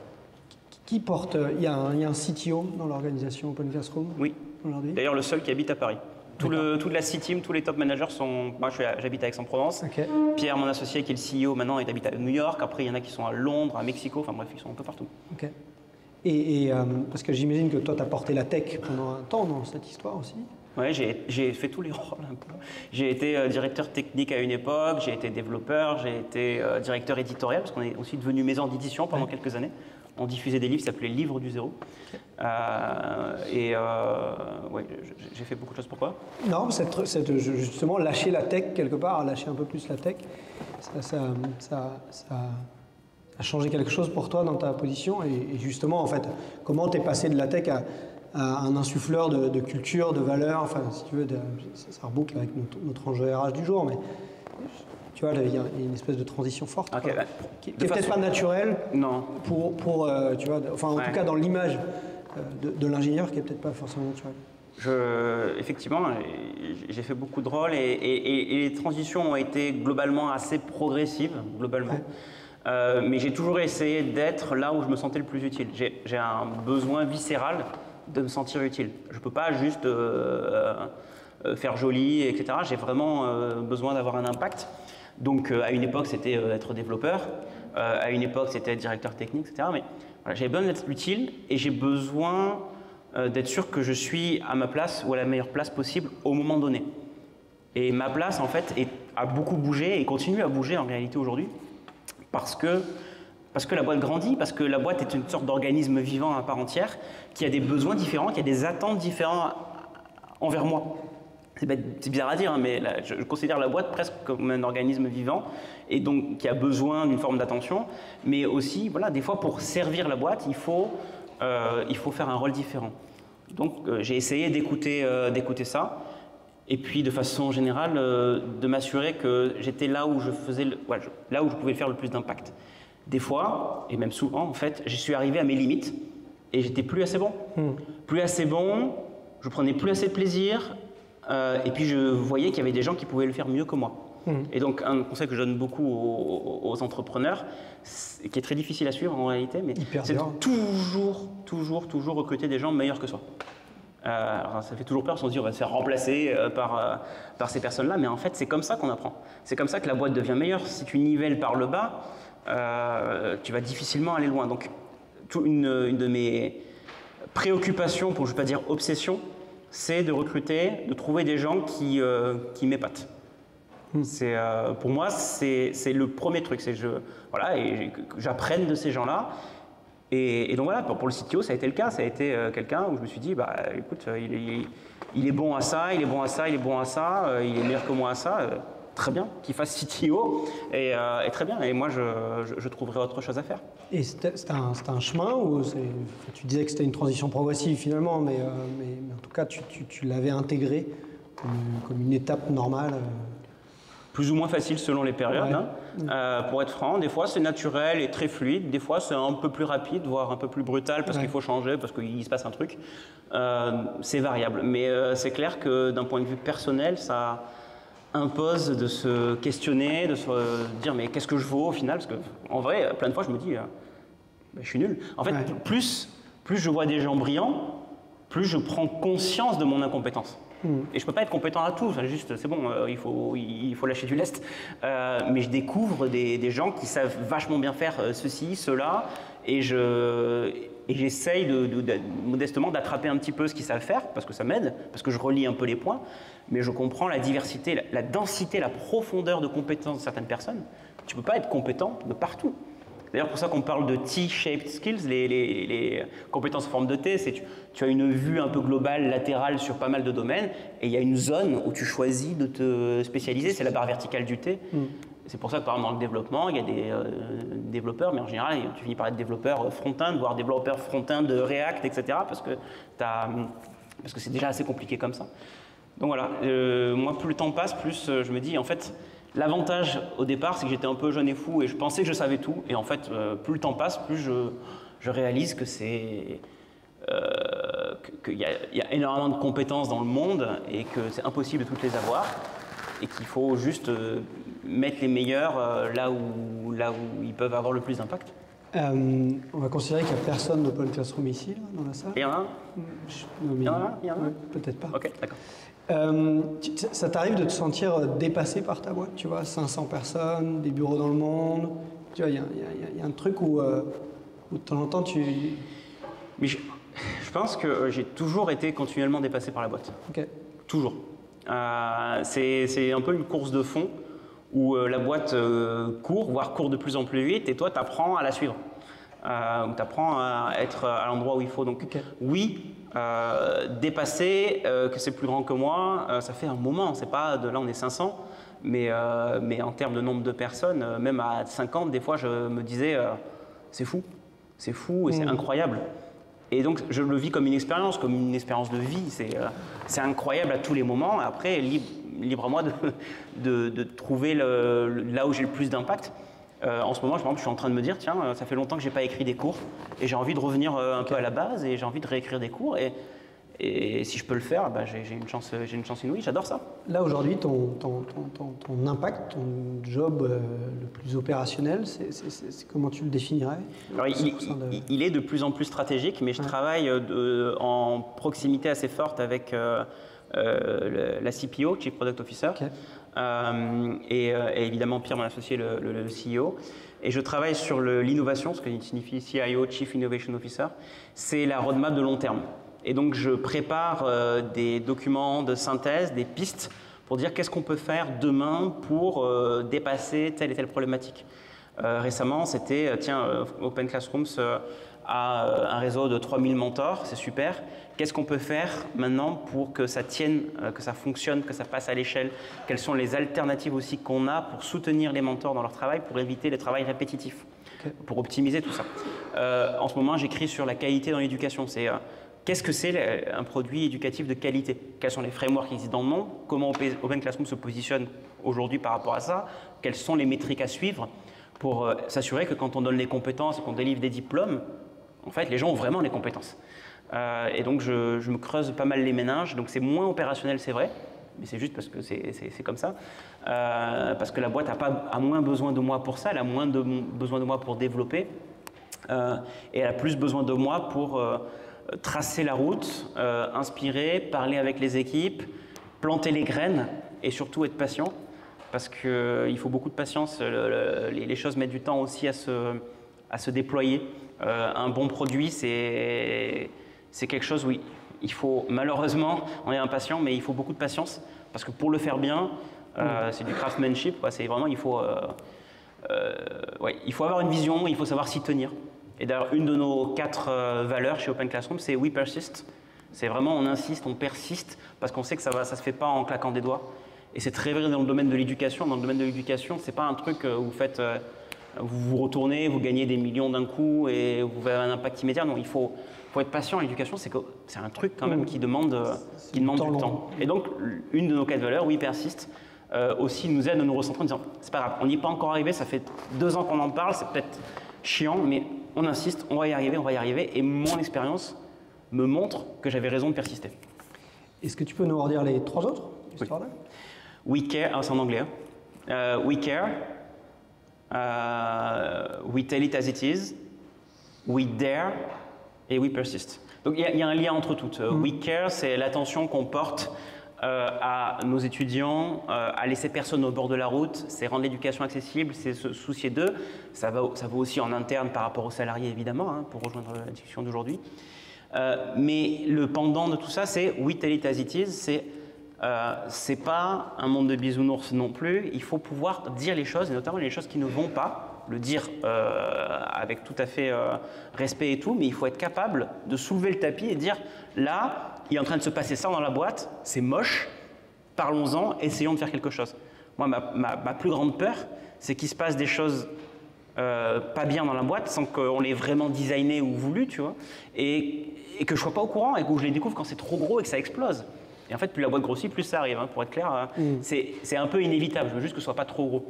Qui porte, il y a un CTO dans l'organisation Open Classroom? Oui, d'ailleurs le seul qui habite à Paris. Toute la C-Team, tous les top managers sont... Moi, j'habite à Aix-en-Provence. Okay. Pierre, mon associé, qui est le CEO maintenant, il habite à New York. Après, il y en a qui sont à Londres, à Mexico. Enfin bref, ils sont un peu partout. Ok. Et parce que j'imagine que toi, tu as porté la tech pendant un temps dans cette histoire aussi. Oui, j'ai fait tous les rôles un peu. J'ai été directeur technique à une époque, j'ai été développeur, j'ai été directeur éditorial, parce qu'on est aussi devenu maison d'édition pendant quelques années. On diffusait des livres qui s'appelaient Livres du Zéro. Okay. Ouais, j'ai fait beaucoup de choses. Pourquoi? Non, justement, lâcher la tech quelque part, lâcher un peu plus la tech, ça a changé quelque chose pour toi dans ta position. Et justement, en fait, comment tu es passé de la tech à un insuffleur de culture, de valeurs, enfin, si tu veux, ça reboucle avec notre enjeu RH du jour, mais tu vois, il y a une espèce de transition forte, okay, qui n'est peut-être pas naturelle. Non. Tu vois, enfin, en tout cas, dans l'image de l'ingénieur, qui n'est peut-être pas forcément naturelle. Effectivement, j'ai fait beaucoup de rôles et les transitions ont été globalement assez progressives, globalement. Ouais. Mais j'ai toujours essayé d'être là où je me sentais le plus utile. J'ai un besoin viscéral de me sentir utile. Je ne peux pas juste faire joli, etc. J'ai vraiment besoin d'avoir un impact. Donc à une époque, c'était être développeur. À une époque, c'était être directeur technique, etc. Mais voilà, j'avais besoin d'être utile et j'ai besoin d'être sûr que je suis à ma place ou à la meilleure place possible au moment donné. Et ma place, en fait, a beaucoup bougé et continue à bouger en réalité aujourd'hui parce que la boîte grandit, parce que la boîte est une sorte d'organisme vivant à part entière qui a des besoins différents, qui a des attentes différentes envers moi. C'est bizarre à dire, hein, mais là, je considère la boîte presque comme un organisme vivant et donc qui a besoin d'une forme d'attention, mais aussi, voilà, des fois pour servir la boîte, il faut faire un rôle différent. Donc j'ai essayé d'écouter ça et puis de façon générale de m'assurer que j'étais là où je pouvais faire le plus d'impact. Des fois, et même souvent en fait, je suis arrivé à mes limites et j'étais plus assez bon. Plus assez bon, je prenais plus assez de plaisir et puis je voyais qu'il y avait des gens qui pouvaient le faire mieux que moi. Et donc un conseil que je donne beaucoup aux entrepreneurs, qui est très difficile à suivre en réalité, mais c'est de toujours recruter des gens meilleurs que soi. Alors ça fait toujours peur, on se dit on va se faire remplacer par ces personnes-là, mais en fait c'est comme ça qu'on apprend. C'est comme ça que la boîte devient meilleure. Si tu nivelles par le bas, tu vas difficilement aller loin. Donc une de mes préoccupations, pour ne pas dire obsession, c'est de recruter, de trouver des gens qui m'épatent. Pour moi, c'est le premier truc, c'est que j'apprenne de ces gens-là. Et donc voilà, pour le CTO, ça a été le cas. Ça a été quelqu'un où je me suis dit, bah écoute, il est bon à ça, il est bon à ça, il est bon à ça, il est meilleur que moi à ça. Très bien, qu'il fasse CTO et très bien. Et moi, je trouverai autre chose à faire. Et c'était un chemin où tu disais que c'était une transition progressive finalement, mais en tout cas, tu l'avais intégré comme une étape normale. Plus ou moins facile selon les périodes. Ouais. Pour être franc, des fois c'est naturel et très fluide, des fois c'est un peu plus rapide, voire un peu plus brutal parce qu'il faut changer, parce qu'il se passe un truc. C'est variable, mais c'est clair que d'un point de vue personnel, ça impose de se questionner, de se dire mais qu'est-ce que je vaux au final, parce qu'en vrai, plein de fois je me dis je suis nul. En fait, plus je vois des gens brillants, plus je prends conscience de mon incompétence. Et je ne peux pas être compétent à tout, c'est bon, il faut lâcher du lest. Mais je découvre des gens qui savent vachement bien faire ceci, cela, et j'essaye modestement d'attraper un petit peu ce qu'ils savent faire, parce que ça m'aide, parce que je relie un peu les points, mais je comprends la diversité, la densité, la profondeur de compétences de certaines personnes. Tu ne peux pas être compétent de partout. D'ailleurs, pour ça qu'on parle de T-shaped skills, les compétences en forme de T, c'est tu as une vue un peu globale, latérale sur pas mal de domaines, et il y a une zone où tu choisis de te spécialiser, c'est la barre verticale du T. C'est pour ça que par exemple dans le développement, il y a des développeurs, mais en général, tu finis par être développeur front-end, voire développeur front-end de React, etc. parce que c'est déjà assez compliqué comme ça. Donc voilà, moi plus le temps passe, plus je me dis en fait, l'avantage au départ, c'est que j'étais un peu jeune et fou et je pensais que je savais tout. Et en fait, plus le temps passe, plus je réalise que qu'il y a énormément de compétences dans le monde et que c'est impossible de toutes les avoir et qu'il faut juste mettre les meilleurs là où ils peuvent avoir le plus d'impact. On va considérer qu'il n'y a personne d'Open Classroom ici, là, dans la salle. Il y en a un ? Il y en a un ? Ouais, peut-être pas. Ok, d'accord. Ça t'arrive de te sentir dépassé par ta boîte, tu vois, 500 personnes, des bureaux dans le monde, tu vois, il y a un truc où de temps en temps tu... Mais je pense que j'ai toujours été continuellement dépassé par la boîte. Ok. Toujours. C'est un peu une course de fond où la boîte court, voire court de plus en plus vite, et toi, tu apprends à la suivre. Tu apprends à être à l'endroit où il faut. Donc oui, dépasser, que c'est plus grand que moi, ça fait un moment. C'est pas de là on est 500, mais en termes de nombre de personnes, même à 50, des fois je me disais c'est fou et c'est incroyable. Et donc je le vis comme une expérience de vie. C'est incroyable à tous les moments. Après, libre à moi de trouver là où j'ai le plus d'impact. En ce moment, par exemple, je suis en train de me dire, tiens, ça fait longtemps que je n'ai pas écrit des cours et j'ai envie de revenir un peu à la base et j'ai envie de réécrire des cours. Et Et si je peux le faire, bah, j'ai une chance inouïe, j'adore ça. Là, aujourd'hui, ton impact, ton job le plus opérationnel, comment tu le définirais? Alors, il est de plus en plus stratégique, mais je travaille en proximité assez forte avec la CPO, Chief Product Officer, et évidemment Pierre, mon associé, le CEO. Et je travaille sur l'innovation, ce qui signifie CIO, Chief Innovation Officer. C'est la roadmap de long terme. Et donc, je prépare des documents de synthèse, des pistes, pour dire qu'est-ce qu'on peut faire demain pour dépasser telle et telle problématique. Récemment, c'était, tiens, Open Classrooms a un réseau de 3000 mentors, c'est super. Qu'est-ce qu'on peut faire maintenant pour que ça tienne, que ça fonctionne, que ça passe à l'échelle? Quelles sont les alternatives aussi qu'on a pour soutenir les mentors dans leur travail, pour éviter les travails répétitifs, pour optimiser tout ça? En ce moment, j'écris sur la qualité dans l'éducation. Qu'est-ce que c'est un produit éducatif de qualité? Quels sont les frameworks qui existent dans le monde? Comment Open Classroom se positionne aujourd'hui par rapport à ça? Quelles sont les métriques à suivre pour s'assurer que quand on donne les compétences et qu'on délivre des diplômes, en fait, les gens ont vraiment les compétences. Et donc, je me creuse pas mal les méninges. Donc, c'est moins opérationnel, c'est vrai, mais c'est juste parce que c'est comme ça. Parce que la boîte a moins besoin de moi pour ça, elle a moins besoin de moi pour développer. Et elle a plus besoin de moi pour tracer la route, inspirer, parler avec les équipes, planter les graines et surtout être patient. Parce qu'il faut beaucoup de patience. Les choses mettent du temps aussi à se déployer. Un bon produit, c'est quelque chose où il faut, malheureusement, on est impatient, mais il faut beaucoup de patience. Parce que pour le faire bien, c'est du craftsmanship. C'est vraiment, il faut avoir une vision, il faut savoir s'y tenir. Et d'ailleurs, une de nos 4 valeurs chez Open Classroom, c'est We Persist. C'est vraiment, on insiste, on persiste, parce qu'on sait que ça ne se fait pas en claquant des doigts. Et c'est très vrai dans le domaine de l'éducation. Dans le domaine de l'éducation, ce n'est pas un truc où vous faites, vous vous retournez, vous gagnez des millions d'un coup et vous avez un impact immédiat. Non, il faut être patient. L'éducation, c'est un truc quand même qui demande du temps. Et donc, une de nos 4 valeurs, We Persist, aussi nous aide à nous recentrer en disant, c'est pas grave, on n'y est pas encore arrivé, ça fait 2 ans qu'on en parle, c'est peut-être chiant, mais on insiste, on va y arriver. Et mon expérience me montre que j'avais raison de persister. Est-ce que tu peux nous redire les 3 autres histoires-là? We care, c'est en anglais. We care, we tell it as it is, we dare et we persist. Donc il y a un lien entre toutes. We care, c'est l'attention qu'on porte à nos étudiants, à laisser personne au bord de la route, c'est rendre l'éducation accessible, c'est se soucier d'eux. Ça vaut aussi en interne par rapport aux salariés évidemment, pour rejoindre la discussion d'aujourd'hui. Mais le pendant de tout ça, c'est we tell it as it is, c'est pas un monde de bisounours non plus. Il faut pouvoir dire les choses, et notamment les choses qui ne vont pas, le dire avec tout à fait respect et tout, mais il faut être capable de soulever le tapis et dire là, il est en train de se passer ça dans la boîte, c'est moche, parlons-en, essayons de faire quelque chose. Moi, ma plus grande peur, c'est qu'il se passe des choses pas bien dans la boîte sans qu'on l'ait vraiment designé ou voulu, tu vois, et que je sois pas au courant et que je les découvre quand c'est trop gros et que ça explose. Et en fait, plus la boîte grossit, plus ça arrive, pour être clair. C'est un peu inévitable, je veux juste que ce soit pas trop gros.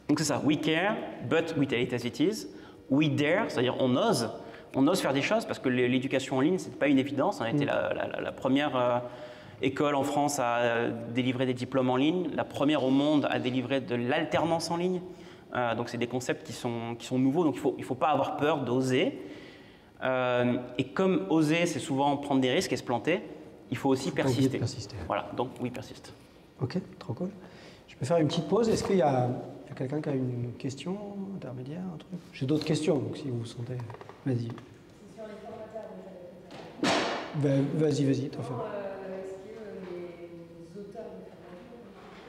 Donc c'est ça, we care, but we tell it as it is. We dare, c'est-à-dire on ose faire des choses parce que l'éducation en ligne, c'est pas une évidence. On a été la première école en France à délivrer des diplômes en ligne, la première au monde à délivrer de l'alternance en ligne. Donc c'est des concepts qui sont nouveaux, donc il faut pas avoir peur d'oser. Et comme oser, c'est souvent prendre des risques et se planter, il faut aussi persister. Voilà, donc oui, persiste. Ok, trop cool. Je peux faire une petite pause. Est-ce qu'il y a quelqu'un qui a une question intermédiaire, un truc? J'ai d'autres questions, donc si vous vous sentez... Vas-y. Sur les formateurs, vas-y, t'en fais. Est-ce que les auteurs de formation,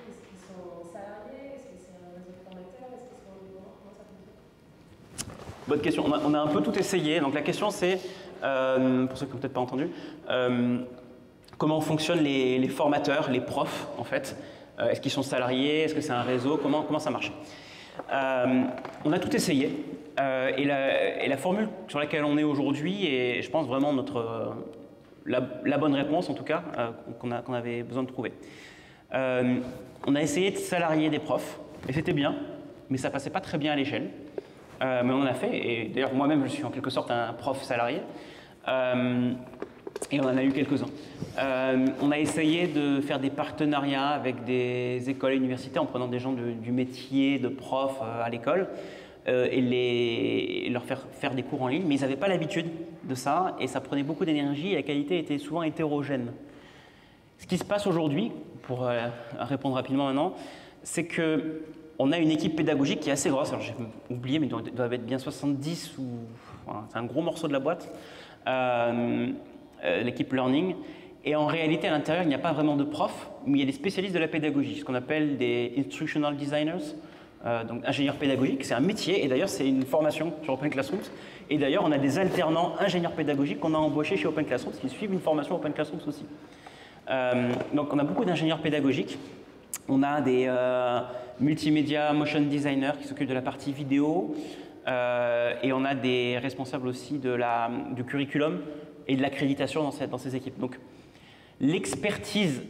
est-ce qu'ils sont salariés? Est-ce que c'est un réseau de formateurs? Est-ce qu'ils sont indépendants? Comment ça fonctionne? Bonne question. On a un peu tout essayé. Donc la question c'est, pour ceux qui n'ont peut-être pas entendu, comment fonctionnent les formateurs, les profs en fait? Est-ce qu'ils sont salariés? Est-ce que c'est un réseau? Comment ça marche? On a tout essayé. Et la formule sur laquelle on est aujourd'hui est, je pense, vraiment la bonne réponse, en tout cas, qu'on avait besoin de trouver. On a essayé de salarier des profs, et c'était bien, mais ça passait pas très bien à l'échelle. Mais on en a fait, et d'ailleurs moi-même je suis en quelque sorte un prof salarié. Et on en a eu quelques-uns. On a essayé de faire des partenariats avec des écoles et universités en prenant des gens du métier, de profs à l'école et leur faire des cours en ligne, mais ils n'avaient pas l'habitude de ça et ça prenait beaucoup d'énergie et la qualité était souvent hétérogène. Ce qui se passe aujourd'hui, pour répondre rapidement maintenant, c'est qu'on a une équipe pédagogique qui est assez grosse, alors j'ai oublié, mais il doit être bien 70 ou... Enfin, c'est un gros morceau de la boîte. L'équipe Learning. Et en réalité, à l'intérieur, il n'y a pas vraiment de profs, mais il y a des spécialistes de la pédagogie, ce qu'on appelle des instructional designers, donc ingénieurs pédagogiques. C'est un métier, et d'ailleurs, c'est une formation sur Open Classrooms. Et d'ailleurs, on a des alternants ingénieurs pédagogiques qu'on a embauchés chez Open Classrooms, qui suivent une formation Open Classrooms aussi. Donc, on a beaucoup d'ingénieurs pédagogiques. On a des multimédia motion designers qui s'occupent de la partie vidéo, et on a des responsables aussi du curriculum et de l'accréditation dans ces équipes. Donc, l'expertise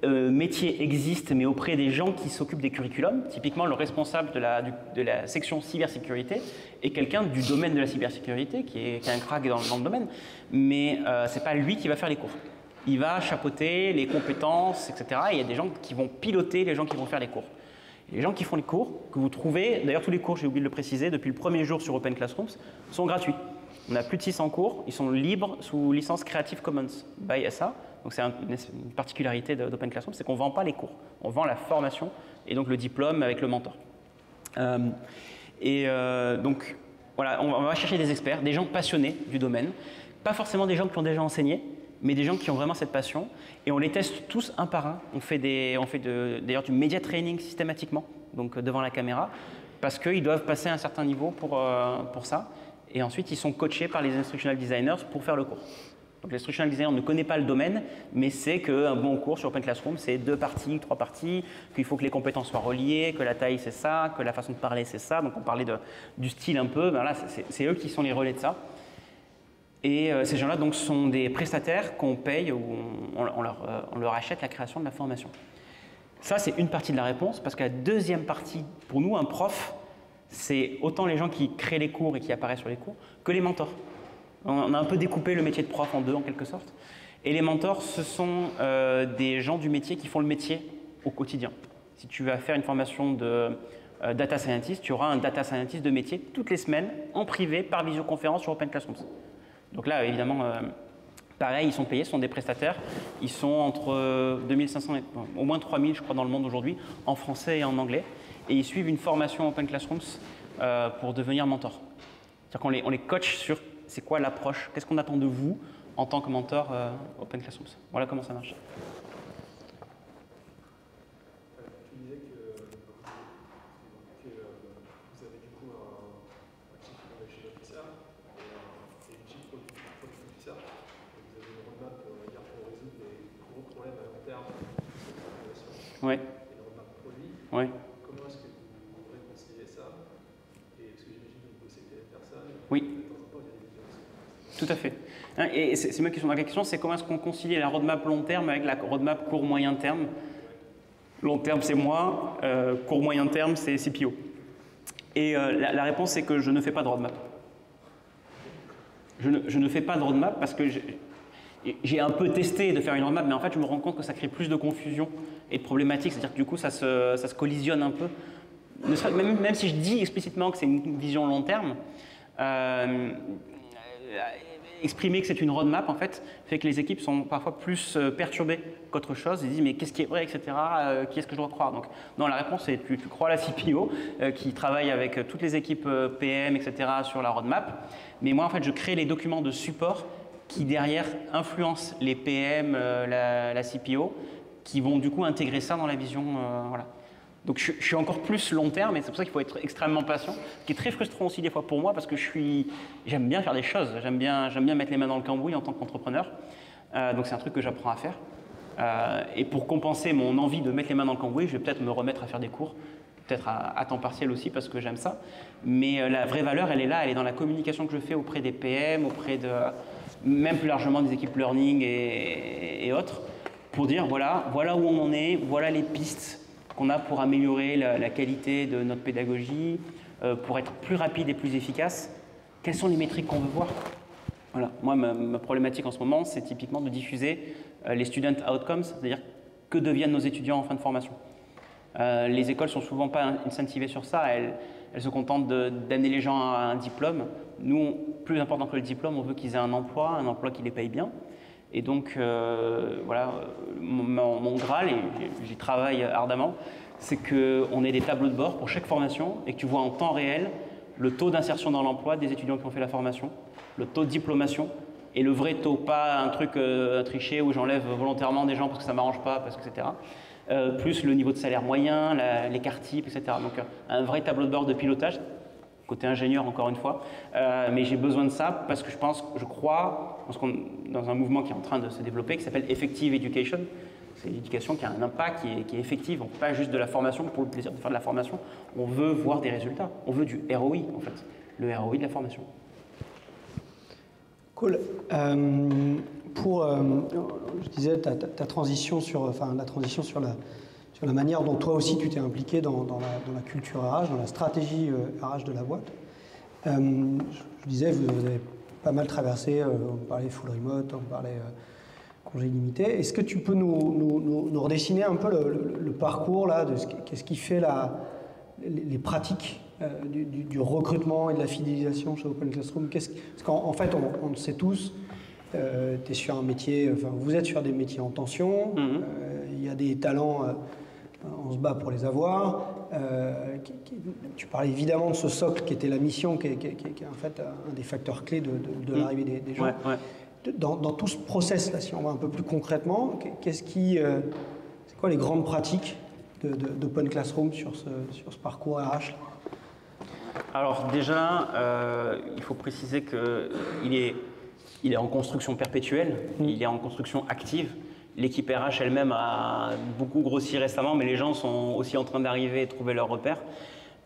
métier existe, mais auprès des gens qui s'occupent des curriculums. Typiquement, le responsable de la section cybersécurité est quelqu'un du domaine de la cybersécurité, qui est un crack dans le domaine, mais ce n'est pas lui qui va faire les cours. Il va chapeauter les compétences, etc. Et il y a des gens qui vont piloter les gens qui vont faire les cours. Et les gens qui font les cours, que vous trouvez, d'ailleurs tous les cours, j'ai oublié de le préciser, depuis le premier jour sur Open Classrooms, sont gratuits. On a plus de 600 cours, ils sont libres sous licence Creative Commons by SA. Donc c'est une particularité d'Open Classroom, c'est qu'on ne vend pas les cours, on vend la formation et donc le diplôme avec le mentor. Donc voilà, on va chercher des experts, des gens passionnés du domaine, pas forcément des gens qui ont déjà enseigné, mais des gens qui ont vraiment cette passion et on les teste tous un par un. On fait d'ailleurs du media training systématiquement, donc devant la caméra, parce qu'ils doivent passer à un certain niveau pour ça. Et ensuite, ils sont coachés par les instructional designers pour faire le cours. Donc, l'instructional designer ne connaît pas le domaine, mais sait qu'un bon cours sur Open Classroom, c'est 2 parties, 3 parties, qu'il faut que les compétences soient reliées, que la taille, c'est ça, que la façon de parler, c'est ça. Donc, on parlait du style un peu. Ben là, c'est eux qui sont les relais de ça. Et ces gens-là donc, sont des prestataires qu'on paye ou on leur achète la création de la formation. Ça, c'est une partie de la réponse, parce que la deuxième partie, pour nous, un prof, c'est autant les gens qui créent les cours et qui apparaissent sur les cours que les mentors. On a un peu découpé le métier de prof en deux, en quelque sorte. Et les mentors, ce sont des gens du métier qui font le métier au quotidien. Si tu vas faire une formation de data scientist, tu auras un data scientist de métier toutes les semaines, en privé, par visioconférence sur Open Classrooms. Donc là, évidemment, pareil, ils sont payés, ce sont des prestataires. Ils sont entre 2500 et au moins 3000, je crois, dans le monde aujourd'hui, en français et en anglais. Et ils suivent une formation Open Classrooms pour devenir mentor. C'est-à-dire qu'on les coach sur c'est quoi l'approche, qu'est-ce qu'on attend de vous en tant que mentor Open Classrooms. Voilà comment ça marche. Tu disais que vous avez du coup un Chief Innovation Officer et une Chief Product Officer. Et vous avez une roadmap pour résoudre les gros problèmes à long terme de l'innovation. Oui. Et le roadmap produit. Oui. Comment est-ce que vous réconciliez ça? Et est-ce que j'imagine que vous bossez avec des personnes? Oui. Tout à fait. Et c'est ma question. La question, c'est comment est-ce qu'on concilie la roadmap long terme avec la roadmap court-moyen terme. Long terme, c'est moi. Court-moyen terme, c'est CPO. Et la réponse, c'est que je ne fais pas de roadmap. Je ne fais pas de roadmap parce que j'ai un peu testé de faire une roadmap, mais en fait, je me rends compte que ça crée plus de confusion et de problématiques. C'est-à-dire que du coup, ça se collisionne un peu. Même si je dis explicitement que c'est une vision long terme, exprimer que c'est une roadmap, en fait, fait que les équipes sont parfois plus perturbées qu'autre chose. Ils disent, mais qu'est-ce qui est vrai, etc. Qui est-ce que je dois croire? Donc, non, la réponse est, tu crois à la CPO, qui travaille avec toutes les équipes PM, etc. sur la roadmap. Mais moi, en fait, je crée les documents de support qui, derrière, influencent les PM, la CPO, qui vont, du coup, intégrer ça dans la vision, voilà. Donc je suis encore plus long terme et c'est pour ça qu'il faut être extrêmement patient, ce qui est très frustrant aussi des fois pour moi parce que j'aime bien faire des choses, j'aime bien mettre les mains dans le cambouis en tant qu'entrepreneur. Donc c'est un truc que j'apprends à faire. Et pour compenser mon envie de mettre les mains dans le cambouis, je vais peut-être me remettre à faire des cours, peut-être à temps partiel aussi parce que j'aime ça. Mais la vraie valeur, elle est là, elle est dans la communication que je fais auprès des PM, auprès de même plus largement des équipes learning et autres, pour dire voilà où on en est, voilà les pistes qu'on a pour améliorer la qualité de notre pédagogie, pour être plus rapide et plus efficace. Quelles sont les métriques qu'on veut voir? Voilà. Moi, ma problématique en ce moment, c'est typiquement de diffuser les student outcomes, c'est-à-dire que deviennent nos étudiants en fin de formation. Les écoles sont souvent pas incentivées sur ça, elles se contentent d'amener les gens à un diplôme. Nous, plus important que le diplôme, on veut qu'ils aient un emploi qui les paye bien. Et donc, voilà, mon Graal, et j'y travaille ardemment, c'est qu'on ait des tableaux de bord pour chaque formation et que tu vois en temps réel le taux d'insertion dans l'emploi des étudiants qui ont fait la formation, le taux de diplomation et le vrai taux, pas un truc triché où j'enlève volontairement des gens parce que ça ne m'arrange pas, etc. Plus le niveau de salaire moyen, l'écart type, etc. Donc un vrai tableau de bord de pilotage, côté ingénieur encore une fois, mais j'ai besoin de ça parce que je crois dans un mouvement qui est en train de se développer qui s'appelle Effective Education. C'est l'éducation qui a un impact, qui est effective. On ne fait pas juste de la formation pour le plaisir de faire de la formation. On veut voir des résultats. On veut du ROI, en fait. Le ROI de la formation. Cool. Je disais, ta transition sur la manière dont toi aussi tu t'es impliqué dans la culture RH, dans la stratégie RH de la boîte. Je disais, vous avez pas mal traversé, on parlait full remote, on parlait congé limité. Est-ce que tu peux nous redessiner un peu le parcours là, de qu'est-ce qui fait les pratiques du recrutement et de la fidélisation chez Open Classroom? Parce qu'en fait, on le sait tous, t'es sur un métier, vous êtes sur des métiers en tension, il y a des talents, on se bat pour les avoir. Tu parlais évidemment de ce socle qui était la mission, qui est en fait un des facteurs clés de l'arrivée des gens. Ouais. Dans tout ce process-là, si on va un peu plus concrètement, c'est quoi les grandes pratiques d'Open Classroom sur ce parcours RH? Alors déjà, il faut préciser qu'il est en construction perpétuelle, il est en construction active. L'équipe RH elle-même a beaucoup grossi récemment, mais les gens sont aussi en train d'arriver et de trouver leurs repères.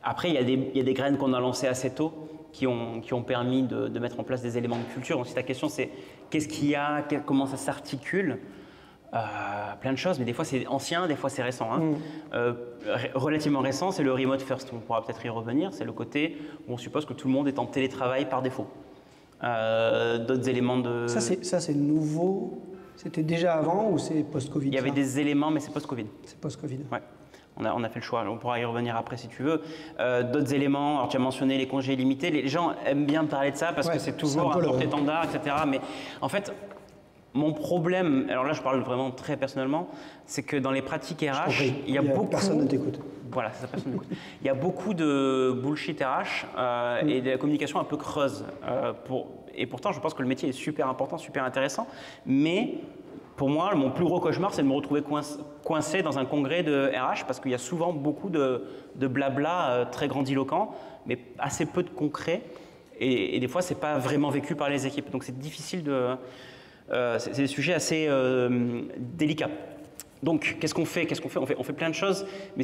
Après, il y a des graines qu'on a lancées assez tôt qui ont permis de mettre en place des éléments de culture. Donc si ta question c'est qu'est-ce qu'il y a, comment ça s'articule, plein de choses, mais des fois c'est ancien, des fois c'est récent. Relativement récent, c'est le remote first, on pourra peut-être y revenir, c'est le côté où on suppose que tout le monde est en télétravail par défaut. D'autres éléments de... Ça c'est nouveau, c'était déjà avant ou c'est post-Covid? Il y avait des éléments, mais c'est post-Covid. C'est post-Covid. Ouais. On a fait le choix, on pourra y revenir après si tu veux. D'autres éléments, alors tu as mentionné les congés limités, les gens aiment bien parler de ça parce que c'est toujours un porte-étendard, etc. Mais en fait, mon problème, alors là je parle vraiment très personnellement, c'est que dans les pratiques RH, il y a beaucoup... Personne ne t'écoute. Voilà, c'est ça, personne ne t'écoute. Il y a beaucoup de bullshit RH et de la communication un peu creuse. Et pourtant, je pense que le métier est super important, super intéressant, mais... Pour moi, mon plus gros cauchemar, c'est de me retrouver coincé dans un congrès de RH parce qu'il y a souvent beaucoup de blabla très grandiloquent, mais assez peu de concret. Et des fois, ce n'est pas vraiment vécu par les équipes. Donc, c'est difficile c'est des sujets assez délicats. Donc, qu'est-ce qu'on fait? On fait plein de choses, mais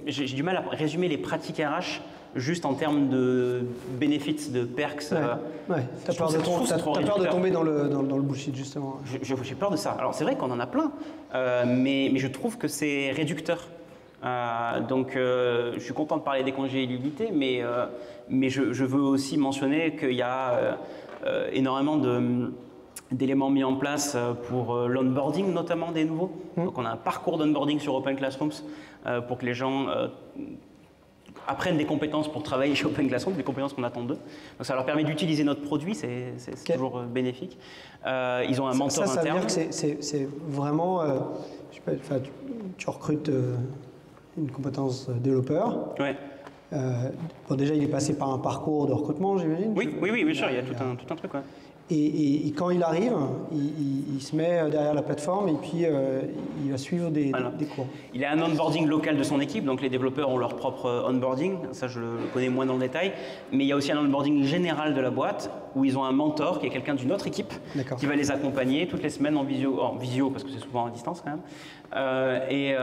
j'ai du mal à résumer les pratiques RH juste en termes de benefits, de perks. T'as peur de tomber dans le bullshit, justement. J'ai peur de ça. Alors, c'est vrai qu'on en a plein, mais je trouve que c'est réducteur. Donc, je suis content de parler des congés illimités, mais je veux aussi mentionner qu'il y a énormément d'éléments mis en place pour l'onboarding, notamment des nouveaux. Donc, on a un parcours d'onboarding sur Open Classrooms pour que les gens apprennent des compétences pour travailler chez Open Classrooms, des compétences qu'on attend d'eux. Donc, ça leur permet d'utiliser notre produit, c'est toujours bénéfique. Ils ont un mentor interne. Ça veut dire que c'est vraiment... tu recrutes une compétence développeur. Ouais. Déjà, il est passé par un parcours de recrutement, j'imagine. Oui, bien sûr, il y a tout un truc. Ouais. Et quand il arrive, il se met derrière la plateforme et puis il va suivre des cours. Il a un onboarding local de son équipe, donc les développeurs ont leur propre onboarding, ça je le connais moins dans le détail, mais il y a aussi un onboarding général de la boîte où ils ont un mentor qui est quelqu'un d'une autre équipe qui va les accompagner toutes les semaines en visio parce que c'est souvent à distance quand même, et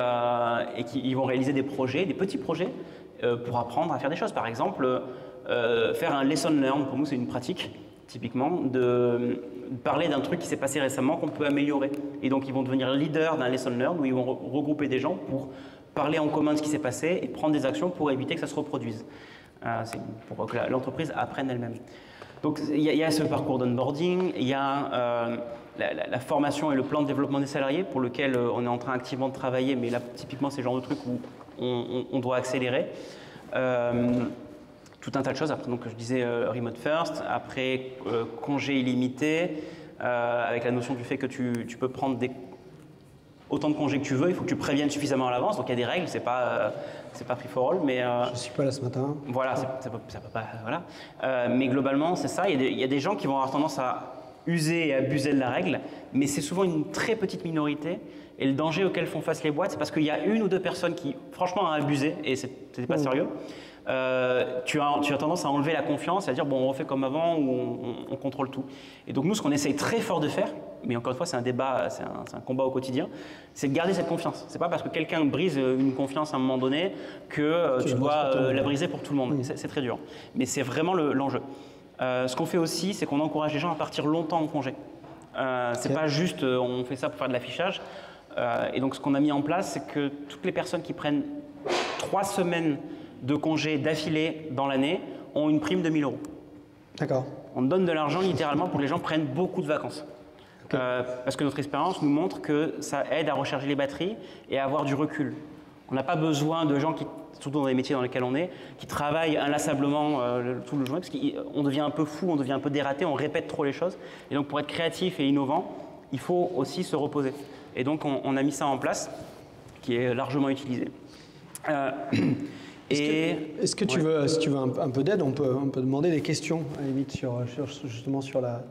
ils vont réaliser des petits projets pour apprendre à faire des choses. Par exemple, faire un lesson learn, pour nous c'est une pratique. Typiquement, de parler d'un truc qui s'est passé récemment qu'on peut améliorer. Et donc, ils vont devenir leaders d'un lesson learn où ils vont regrouper des gens pour parler en commun de ce qui s'est passé et prendre des actions pour éviter que ça se reproduise. C'est pour que l'entreprise apprenne elle-même. Donc il y a ce parcours d'onboarding, il y a la formation et le plan de développement des salariés pour lequel on est en train activement de travailler, mais là typiquement c'est le genre de truc où on doit accélérer. Tout un tas de choses, après donc je disais remote first, après congé illimité, avec la notion du fait que tu peux prendre autant de congés que tu veux, il faut que tu préviennes suffisamment à l'avance, donc il y a des règles, c'est pas free for all, mais je suis pas là ce matin. Voilà, ça peut pas, voilà. Mais globalement c'est ça, il y a des gens qui vont avoir tendance à user et abuser de la règle, mais c'est souvent une très petite minorité, et le danger auquel font face les boîtes, c'est parce qu'il y a une ou deux personnes qui franchement ont abusé, et c'était pas sérieux. Tu as tendance à enlever la confiance, à dire bon on refait comme avant ou on contrôle tout. Et donc nous ce qu'on essaye très fort de faire, mais encore une fois c'est un débat, c'est un combat au quotidien, c'est de garder cette confiance. C'est pas parce que quelqu'un brise une confiance à un moment donné que tu dois la briser pour tout le monde. C'est très dur. Mais c'est vraiment l'enjeu. Ce qu'on fait aussi, c'est qu'on encourage les gens à partir longtemps en congé. C'est pas juste on fait ça pour faire de l'affichage. Et donc ce qu'on a mis en place, c'est que toutes les personnes qui prennent 3 semaines de congés d'affilée dans l'année ont une prime de 1 000 €. D'accord. On donne de l'argent littéralement pour que les gens prennent beaucoup de vacances. Okay. Parce que notre expérience nous montre que ça aide à recharger les batteries et à avoir du recul. On n'a pas besoin de gens qui, surtout dans les métiers dans lesquels on est, qui travaillent inlassablement tout le jour, parce qu'on devient un peu fou, on devient un peu dératé, on répète trop les choses. Et donc pour être créatif et innovant, il faut aussi se reposer. Et donc on a mis ça en place, qui est largement utilisé. Est-ce que tu veux, si tu veux un peu d'aide, on peut demander des questions à la limite justement sur la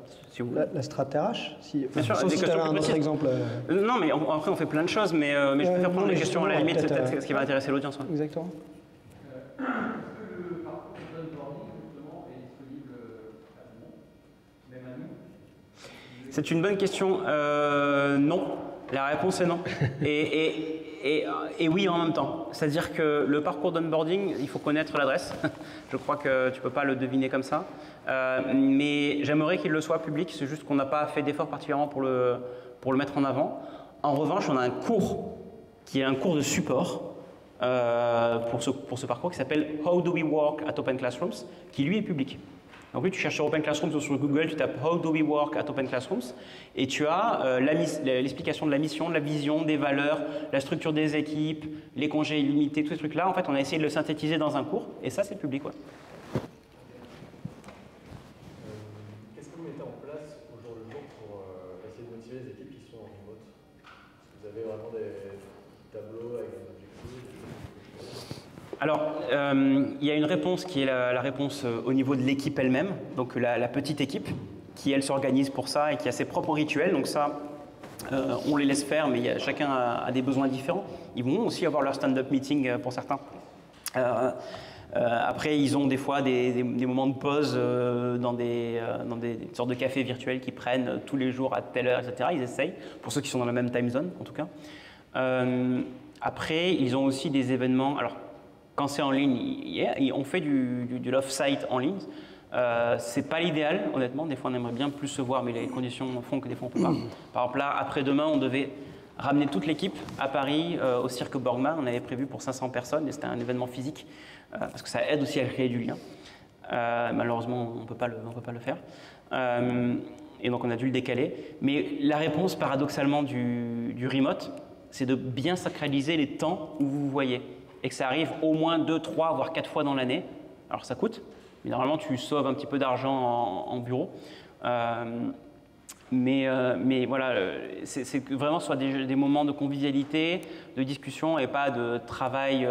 strat RH. Bien sûr, si tu avais un autre exemple. Non, mais après on fait plein de choses, mais je préfère prendre les questions à la limite, c'est peut-être ce qui va intéresser l'audience. Ouais. Exactement. Est-ce que le parcours d'onboarding justement est disponible à tout le monde, même à nous? C'est une bonne question. Non. La réponse est non. Et oui en même temps. C'est-à-dire que le parcours d'onboarding, il faut connaître l'adresse. Je crois que tu ne peux pas le deviner comme ça. Mais j'aimerais qu'il le soit public. C'est juste qu'on n'a pas fait d'effort particulièrement pour le mettre en avant. En revanche, on a un cours qui est un cours de support pour ce parcours qui s'appelle How do we work at Open Classrooms, qui lui est public. Donc oui, tu cherches sur Open Classrooms ou sur Google, tu tapes How do we work at Open Classrooms et tu as l'explication de la mission, de la vision, des valeurs, la structure des équipes, les congés illimités, tous ces trucs-là. En fait, on a essayé de le synthétiser dans un cours et ça, c'est public. Ouais. Qu'est-ce que vous mettez en place au jour le jour pour essayer de motiver les équipes qui sont en remote? Est-ce que vous avez vraiment des tableaux avec des objectifs, des choses? Alors, il y a une réponse qui est la réponse au niveau de l'équipe elle-même, donc la petite équipe, qui elle s'organise pour ça et qui a ses propres rituels. Donc ça, on les laisse faire, mais chacun a des besoins différents. Ils vont aussi avoir leur stand-up meeting pour certains. Après, ils ont des fois des moments de pause dans des sortes de cafés virtuels qu'ils prennent tous les jours à telle heure, etc. Ils essayent, pour ceux qui sont dans la même time zone en tout cas. Après, ils ont aussi des événements. Alors, quand c'est en ligne, on fait de l'off-site en ligne. C'est pas l'idéal, honnêtement. Des fois, on aimerait bien plus se voir, mais les conditions font que des fois, on peut pas. Par exemple, là, après-demain, on devait ramener toute l'équipe à Paris, au Cirque Borgmann. On avait prévu pour 500 personnes, et c'était un événement physique, parce que ça aide aussi à créer du lien. Malheureusement, on peut pas le faire. Et donc, on a dû le décaler. Mais la réponse, paradoxalement, du remote, c'est de bien sacraliser les temps où vous vous voyez. Et que ça arrive au moins 2, 3, voire 4 fois dans l'année. Alors ça coûte, mais normalement tu sauves un petit peu d'argent en bureau. Mais voilà, c'est vraiment soit des moments de convivialité, de discussion et pas de travail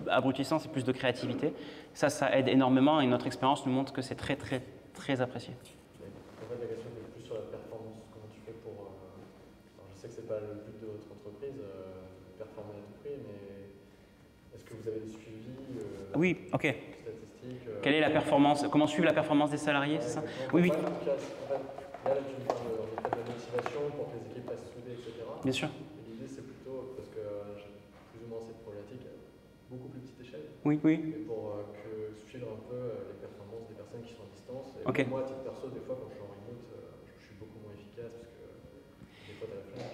abrutissant, c'est plus de créativité. Ça aide énormément et notre expérience nous montre que c'est très, très, très apprécié. En fait, la question est plus sur la performance. Comment tu fais pour... Alors, je sais que ce n'est pas le but de votre entreprise, performer à tout prix, mais... Est-ce que vous avez des suivis oui, ok. Statistiques Quelle est la performance? Comment suivre la performance des salariés, c'est ça? Oui. En fait, là, tu me parles en effet de la motivation pour que les équipes restent soudées, etc. Bien sûr. L'idée, c'est plutôt, parce que j'ai plus ou moins cette problématique à beaucoup plus petite échelle, oui. mais pour suivre un peu les performances des personnes qui sont à distance. Et okay. Moi, à titre perso, des fois, quand je suis en remote, je suis beaucoup moins efficace parce que des fois, tu as la flemme.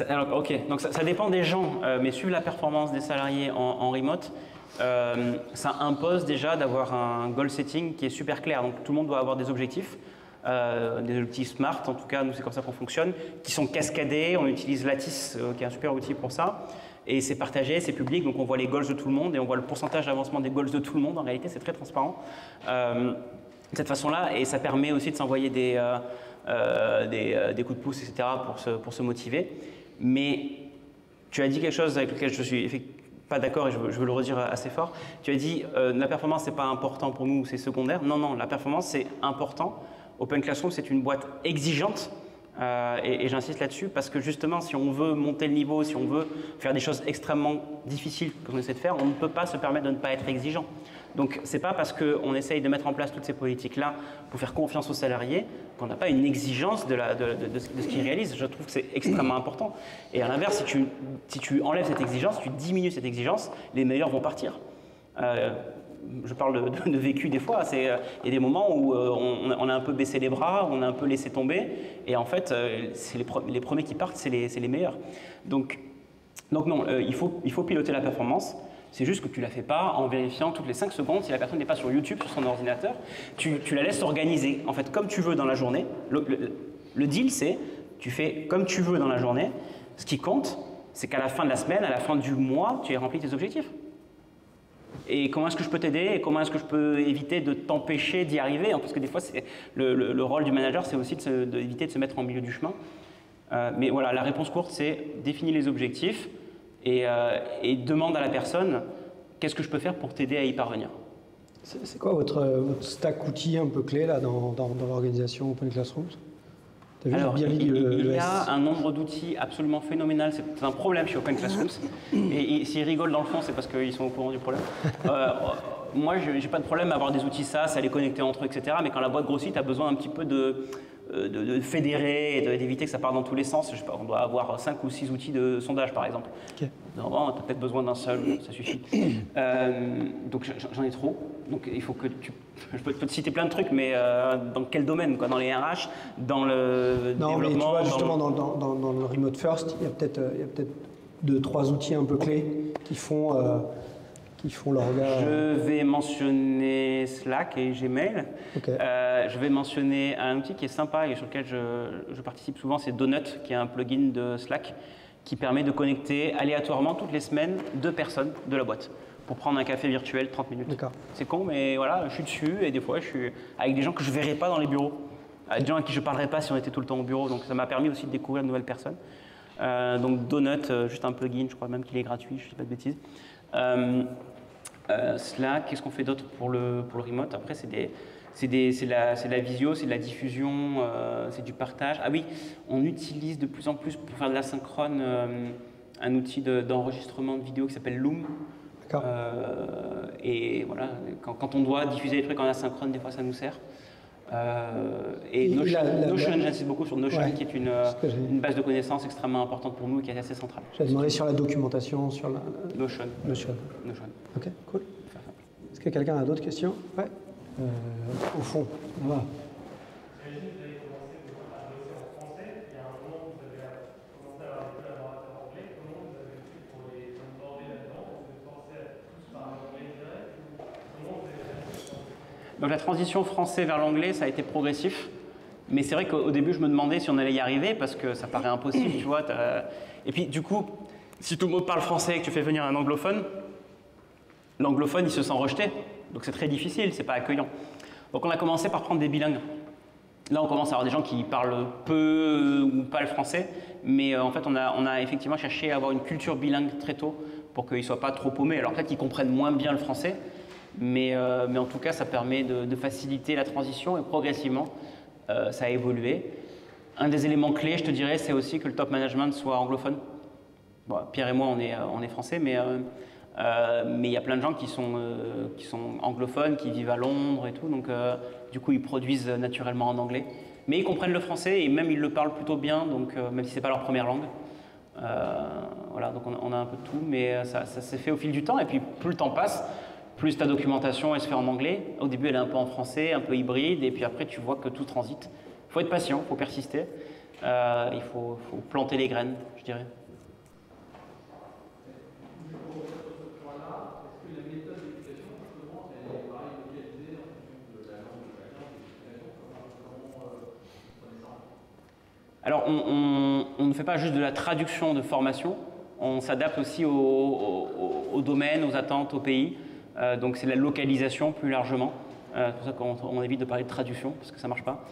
Alors, ok, donc ça dépend des gens, mais suivre la performance des salariés en remote, ça impose déjà d'avoir un goal setting qui est super clair. Donc tout le monde doit avoir des objectifs smart, en tout cas nous c'est comme ça qu'on fonctionne, qui sont cascadés. On utilise Lattice qui est un super outil pour ça. Et c'est partagé, c'est public, donc on voit les goals de tout le monde et on voit le pourcentage d'avancement des goals de tout le monde. En réalité, c'est très transparent de cette façon-là, et ça permet aussi de s'envoyer des coups de pouce, etc. pour se motiver. Mais tu as dit quelque chose avec lequel je suis pas d'accord et je veux le redire assez fort. Tu as dit la performance, c'est pas important pour nous, c'est secondaire. Non, non, la performance, c'est important. Open Classroom, c'est une boîte exigeante. Et j'insiste là-dessus parce que justement, si on veut monter le niveau, si on veut faire des choses extrêmement difficiles qu'on essaie de faire, on ne peut pas se permettre de ne pas être exigeant. Donc, c'est pas parce qu'on essaye de mettre en place toutes ces politiques-là pour faire confiance aux salariés qu'on n'a pas une exigence de ce qu'ils réalisent. Je trouve que c'est extrêmement important. Et à l'inverse, si tu enlèves cette exigence, tu diminues cette exigence, les meilleurs vont partir. Je parle de vécu des fois, il y a des moments où on a un peu baissé les bras, on a un peu laissé tomber, et en fait, c'est les premiers qui partent, c'est les meilleurs. Donc non, il faut piloter la performance, c'est juste que tu ne la fais pas en vérifiant toutes les 5 secondes si la personne n'est pas sur YouTube, sur son ordinateur, tu la laisses s'organiser, en fait, comme tu veux dans la journée. Le deal, c'est, tu fais comme tu veux dans la journée, ce qui compte, c'est qu'à la fin de la semaine, à la fin du mois, tu aies rempli tes objectifs. Et comment est-ce que je peux t'aider et comment est-ce que je peux éviter de t'empêcher d'y arriver, parce que des fois, le rôle du manager, c'est aussi d'éviter de se mettre en milieu du chemin. Mais voilà, la réponse courte, c'est définis les objectifs et demande à la personne qu'est-ce que je peux faire pour t'aider à y parvenir. C'est quoi votre stack outil un peu clé là, dans l'organisation Open Classrooms? Alors, il y a un nombre d'outils absolument phénoménal. C'est un problème chez Open Classrooms. Et s'ils rigolent dans le fond, c'est parce qu'ils sont au courant du problème. Moi, je n'ai pas de problème à avoir des outils SaaS, à les connecter entre eux, etc. Mais quand la boîte grossit, tu as besoin un petit peu de fédérer et d'éviter que ça parte dans tous les sens. Je sais pas, on doit avoir 5 ou 6 outils de sondage, par exemple. Okay. Normalement, tu as peut-être besoin d'un seul, ça suffit. Donc, j'en ai trop. Donc, il faut que je peux te citer plein de trucs, mais dans quel domaine quoi? Dans les RH, dans le développement? Mais tu vois, justement, dans le Remote First, il y a peut-être 2-3 outils un peu clés qui font leur gars. Je vais mentionner Slack et Gmail. Okay. Je vais mentionner un outil qui est sympa et sur lequel je participe souvent, c'est Donut, qui est un plugin de Slack qui permet de connecter aléatoirement toutes les semaines 2 personnes de la boîte pour prendre un café virtuel 30 minutes. C'est con, mais voilà, je suis dessus et des fois, je suis avec des gens que je ne verrai pas dans les bureaux, des gens à qui je ne parlerai pas si on était tout le temps au bureau. Donc, ça m'a permis aussi de découvrir de nouvelles personnes. Donc, Donut, juste un plugin, je crois même qu'il est gratuit, je ne dis pas de bêtises. Slack, qu'est-ce qu'on fait d'autre pour le remote? Après, c'est de la visio, c'est de la diffusion, c'est du partage. Ah oui, on utilise de plus en plus pour faire de l'asynchrone un outil d'enregistrement de vidéo qui s'appelle Loom. Et voilà, quand on doit diffuser des trucs en asynchrone, des fois ça nous sert. Et Notion, j'insiste beaucoup sur Notion, qui est une base de connaissances extrêmement importante pour nous et qui est assez centrale. J'avais demandé sur la documentation, sur la… Notion. Ok, cool. Est-ce que quelqu'un a d'autres questions? Ouais. Au fond, là-bas. Donc la transition français vers l'anglais, ça a été progressif. Mais c'est vrai qu'au début, je me demandais si on allait y arriver parce que ça paraît impossible, tu vois. Et puis du coup, si tout le monde parle français et que tu fais venir un anglophone, l'anglophone, il se sent rejeté. Donc c'est très difficile, c'est pas accueillant. Donc on a commencé par prendre des bilingues. Là, on commence à avoir des gens qui parlent peu ou pas le français. Mais en fait, on a effectivement cherché à avoir une culture bilingue très tôt pour qu'ils ne soient pas trop paumés. Alors peut-être qu'ils comprennent moins bien le français. Mais en tout cas, ça permet de faciliter la transition et progressivement, ça a évolué. Un des éléments clés, je te dirais, c'est aussi que le top management soit anglophone. Bon, Pierre et moi, on est français, mais il y a plein de gens qui sont anglophones, qui vivent à Londres et tout, donc du coup, ils produisent naturellement en anglais. Mais ils comprennent le français et même ils le parlent plutôt bien, donc même si ce n'est pas leur première langue. Voilà, donc on a un peu de tout, mais ça s'est fait au fil du temps, et puis plus le temps passe, plus ta documentation elle se fait en anglais. Au début, elle est un peu en français, un peu hybride, et puis après, tu vois que tout transite. Il faut être patient, il faut persister, il faut planter les graines, je dirais. Est-ce que la méthode Alors, on ne fait pas juste de la traduction de formation, on s'adapte aussi au domaine, aux attentes, au pays. Donc, c'est la localisation plus largement. C'est pour ça qu'on évite de parler de traduction, parce que ça ne marche pas.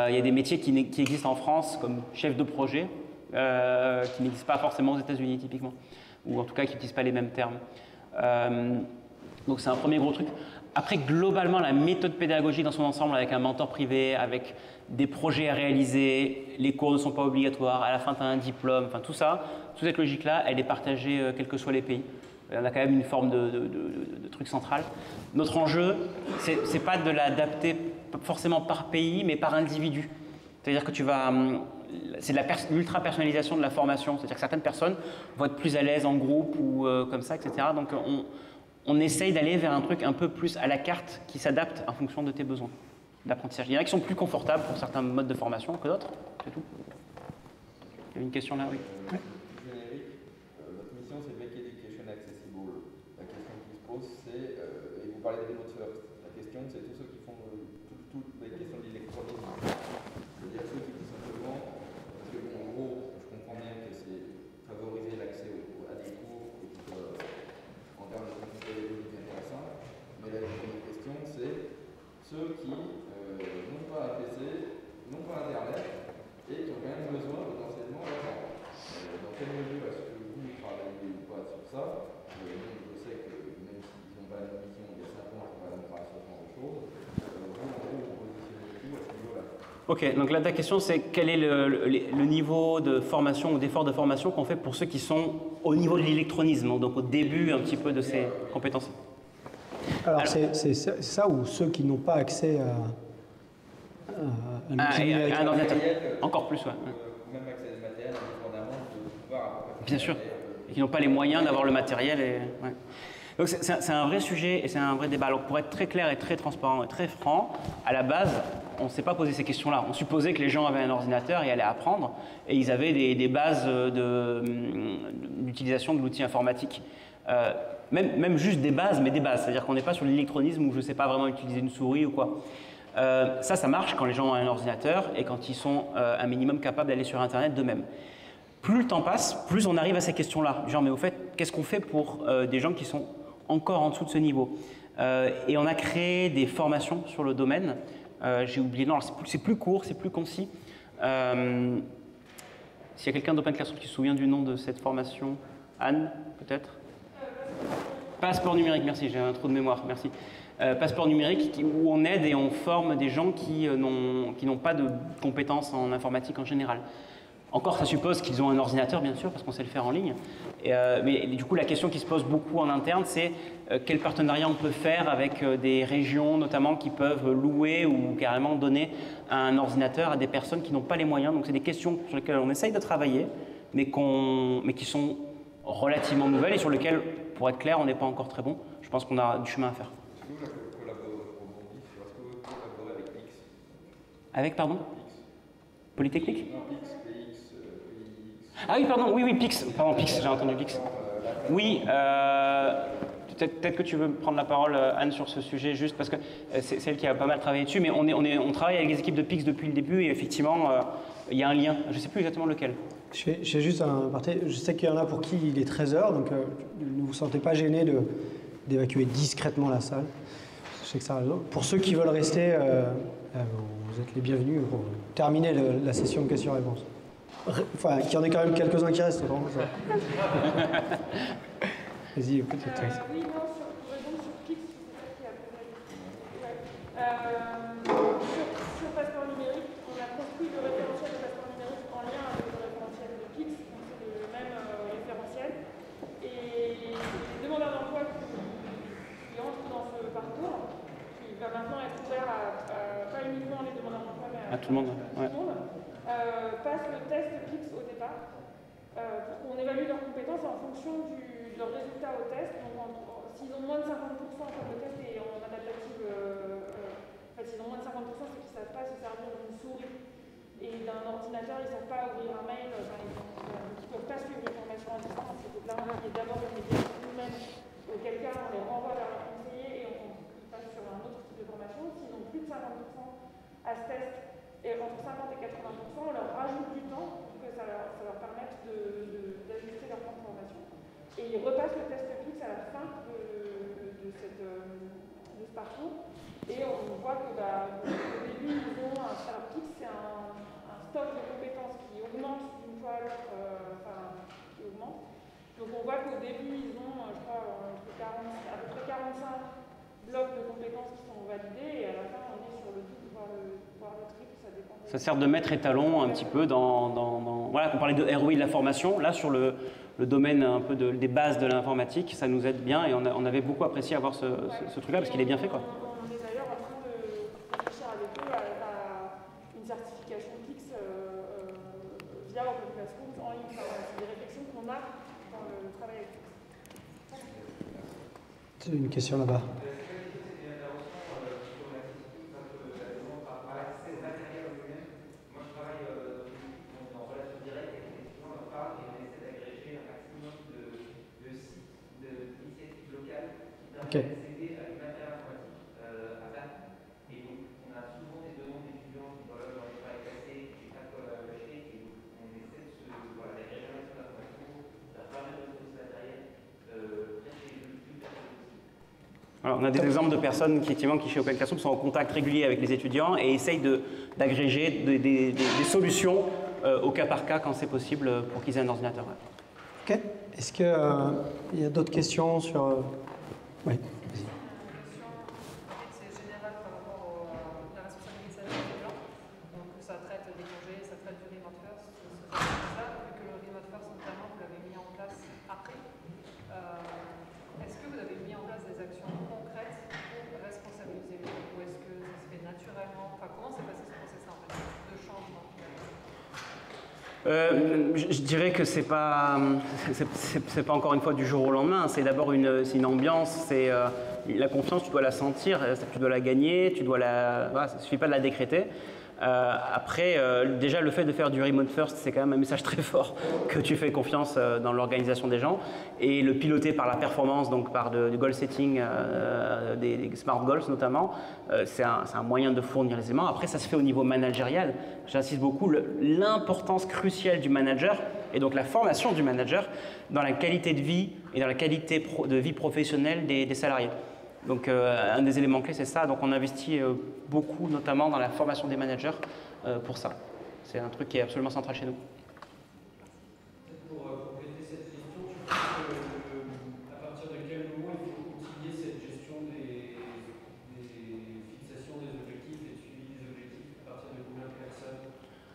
Il y a des métiers qui existent en France, comme chef de projet, qui n'existent pas forcément aux États-Unis, typiquement. Ou en tout cas, qui n'utilisent pas les mêmes termes. Donc, c'est un premier gros truc. Après, globalement, la méthode pédagogique dans son ensemble, avec un mentor privé, avec des projets à réaliser, les cours ne sont pas obligatoires, à la fin, tu as un diplôme, enfin tout ça, toute cette logique-là, elle est partagée quels que soient les pays. On a quand même une forme de truc central. Notre enjeu, c'est pas de l'adapter forcément par pays, mais par individu. C'est-à-dire que c'est l'ultra-personnalisation de la formation. C'est-à-dire que certaines personnes vont être plus à l'aise en groupe ou comme ça, etc. Donc, on essaye d'aller vers un truc un peu plus à la carte qui s'adapte en fonction de tes besoins d'apprentissage. Il y en a qui sont plus confortables pour certains modes de formation que d'autres, c'est tout. Il y a une question là, oui. Générique, votre mission c'est Make Education Accessible. La question qui se pose c'est, et vous parlez des remote first, la question c'est tous ceux qui font toutes les questions d'électronisme. C'est-à-dire ceux qui disent simplement, parce que bon, en gros, je comprends bien que c'est favoriser l'accès à des cours et qui peuvent, en termes de contenu pédagogique intéressant, mais la première question c'est ceux qui n'ont pas un PC, n'ont pas Internet et qui ont quand même besoin potentiellement d'apprendre. Dans quelle mesure est-ce que vous travaillez ou pas sur ça? Je sais que même s'ils n'ont pas la même vision il y a 5 ans, on va travailler sur ce genre de choses. Vous, en gros, vous positionnez tout à ce niveau-là. Ok, donc là ta question c'est quel est le niveau de formation ou d'effort de formation qu'on fait pour ceux qui sont au niveau de l'électronisme, donc au début un petit peu de ces compétences. Alors c'est ça ou ceux qui n'ont pas accès à un ordinateur. Encore plus, ouais. Même accès à des matériels indépendamment de pouvoir. Bien sûr, et qui n'ont pas les moyens d'avoir le matériel. Ouais. Donc c'est un vrai sujet et c'est un vrai débat. Alors pour être très clair et très transparent et très franc, à la base, on ne s'est pas posé ces questions-là. On supposait que les gens avaient un ordinateur et allaient apprendre et ils avaient des bases d'utilisation de l'outil informatique. Même juste des bases, mais des bases. C'est-à-dire qu'on n'est pas sur l'électronisme où je ne sais pas vraiment utiliser une souris ou quoi. Ça marche quand les gens ont un ordinateur et quand ils sont un minimum capables d'aller sur Internet d'eux-mêmes. Plus le temps passe, plus on arrive à ces questions-là. Genre, mais au fait, qu'est-ce qu'on fait pour des gens qui sont encore en dessous de ce niveau? Et on a créé des formations sur le domaine. J'ai oublié, non, c'est plus court, c'est plus concis. S'il y a quelqu'un d'Open Classroom qui se souvient du nom de cette formation, Anne, peut-être? Passeport numérique, merci, j'ai un trou de mémoire, merci. Passeport numérique, où on aide et on forme des gens qui n'ont pas de compétences en informatique en général. Encore, ça suppose qu'ils ont un ordinateur, bien sûr, parce qu'on sait le faire en ligne. Mais du coup, la question qui se pose beaucoup en interne, c'est quel partenariat on peut faire avec des régions, notamment, qui peuvent louer ou carrément donner un ordinateur à des personnes qui n'ont pas les moyens. Donc, c'est des questions sur lesquelles on essaye de travailler, mais qui sont relativement nouvelles et sur lesquelles, pour être clair, on n'est pas encore très bon. Je pense qu'on a du chemin à faire. Est-ce que vous collaborez avec Pix? Avec, pardon? Pix. Polytechnique? Non, Pix, PX, PX. Ah oui, pardon, oui, Pix. Pardon, Pix, j'ai entendu Pix. Oui, peut-être que tu veux prendre la parole, Anne, sur ce sujet, juste parce que c'est celle qui a pas mal travaillé dessus, mais on travaille avec les équipes de Pix depuis le début et effectivement, il y a un lien. Je ne sais plus exactement lequel. Je fais juste un aparté. Je sais qu'il y en a pour qui il est 13h, donc ne vous sentez pas gêné d'évacuer discrètement la salle. Je sais que ça résout. Pour ceux qui veulent rester, vous êtes les bienvenus pour terminer la session de questions-réponses. Enfin, qu'il y en ait quand même quelques-uns qui restent, c'est vraiment ça. Vas-y, peut-être. Oui, non, pour répondre sur Pix, c'est ça qui a posé la question. Sur passeport numérique, on a construit le référentiel de passeport numérique en lien avec le référentiel de Pix, donc c'est le même référentiel. Et les demandeurs d'emploi qui entrent dans ce parcours, qui va maintenant être ouvert à pas uniquement les demandeurs d'emploi, mais À tout le monde, ouais. passent le test Pix au départ pour qu'on évalue leurs compétences en fonction de leurs résultats au test. Donc, s'ils ont moins de 50%, comme le test est en adaptative, s'ils ont moins de 50%, c'est qu'ils ne savent pas se servir d'une souris et d'un ordinateur, ils ne savent pas ouvrir un mail, ils ne peuvent pas suivre une formation à distance. Il faut d'abord une médiation humaine, auquel cas on les renvoie vers un conseiller et on passe sur un autre type de formation. S'ils ont plus de 50% à ce test, et entre 50 et 80%, on leur rajoute Et ils repassent le test PIX à la fin de ce parcours. Et on voit que au début, ils ont alors PIX, c'est un stock de compétences qui augmente d'une fois à l'autre, qui augmente. Donc on voit qu'au début, ils ont, je crois, à peu près 45 blocs de compétences qui sont validés, et à la fin, on est sur le double, voire le triple, ça dépend. Ça sert de maître étalon un petit peu Voilà, on parlait de ROI de la formation. Là, sur le domaine un peu des bases de l'informatique, ça nous aide bien, et on avait beaucoup apprécié avoir ce truc-là, parce qu'il est bien fait, quoi. On est d'ailleurs en train de réfléchir avec eux à une certification PIX via Open Classroom en ligne. C'est des réflexions qu'on a dans le travail avec PIX. C'est une question là-bas. Okay. Alors, on a des exemples de personnes effectivement, qui, chez Open Classroom, sont en contact régulier avec les étudiants et essayent d'agréger des solutions au cas par cas quand c'est possible pour qu'ils aient un ordinateur. Ok. Est-ce qu'il y a d'autres questions sur... Oui, vas-y. C'est général par rapport à la responsabilité des gens. Donc ça traite des congés, ça traite du remote first, ce genre de ça. Vu que le remote first, notamment, vous l'avez mis en place après. Est-ce que vous avez mis en place des actions concrètes pour responsabiliser les gens, ou est-ce que ça se fait naturellement? Enfin, comment s'est passé ce processus en fait, de changement? Je dirais que c'est pas encore une fois du jour au lendemain. C'est d'abord une ambiance. C'est la confiance, tu dois la sentir, tu dois la gagner, voilà, ça suffit pas de la décréter. Après, déjà le fait de faire du remote first, c'est quand même un message très fort que tu fais confiance dans l'organisation des gens, et le piloter par la performance, donc par du goal setting, des smart goals notamment, c'est un moyen de fournir les éléments. Après, ça se fait au niveau managérial. J'insiste beaucoup, l'importance cruciale du manager, et donc la formation du manager dans la qualité de vie et dans la qualité de vie professionnelle des salariés. Donc un des éléments clés, c'est ça. Donc on investit beaucoup, notamment dans la formation des managers pour ça. C'est un truc qui est absolument central chez nous. Pour compléter cette question, tu penses à partir de quel moment il faut continuer cette gestion des fixations des objectifs et de suivi des objectifs? À partir de combien de personnes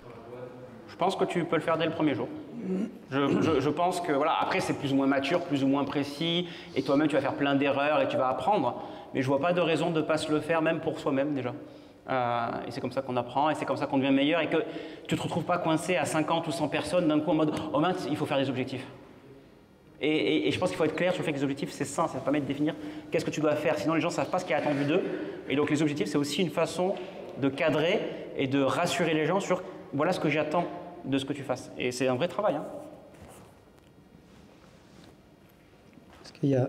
dans la boîte? Je pense que tu peux le faire dès le premier jour. Je pense que, voilà, après c'est plus ou moins mature, plus ou moins précis, et toi-même tu vas faire plein d'erreurs et tu vas apprendre, mais je vois pas de raison de ne pas se le faire même pour soi-même déjà. Et c'est comme ça qu'on apprend, et c'est comme ça qu'on devient meilleur, et que tu ne te retrouves pas coincé à 50 ou 100 personnes d'un coup en mode « Oh mince, il faut faire des objectifs ». Et je pense qu'il faut être clair sur le fait que les objectifs c'est ça permet de définir qu'est-ce que tu dois faire, sinon les gens ne savent pas ce qui est attendu d'eux. Et donc les objectifs c'est aussi une façon de cadrer et de rassurer les gens sur « Voilà ce que j'attends de ce que tu fasses ». Et c'est un vrai travail. Hein. Est-ce qu'il y a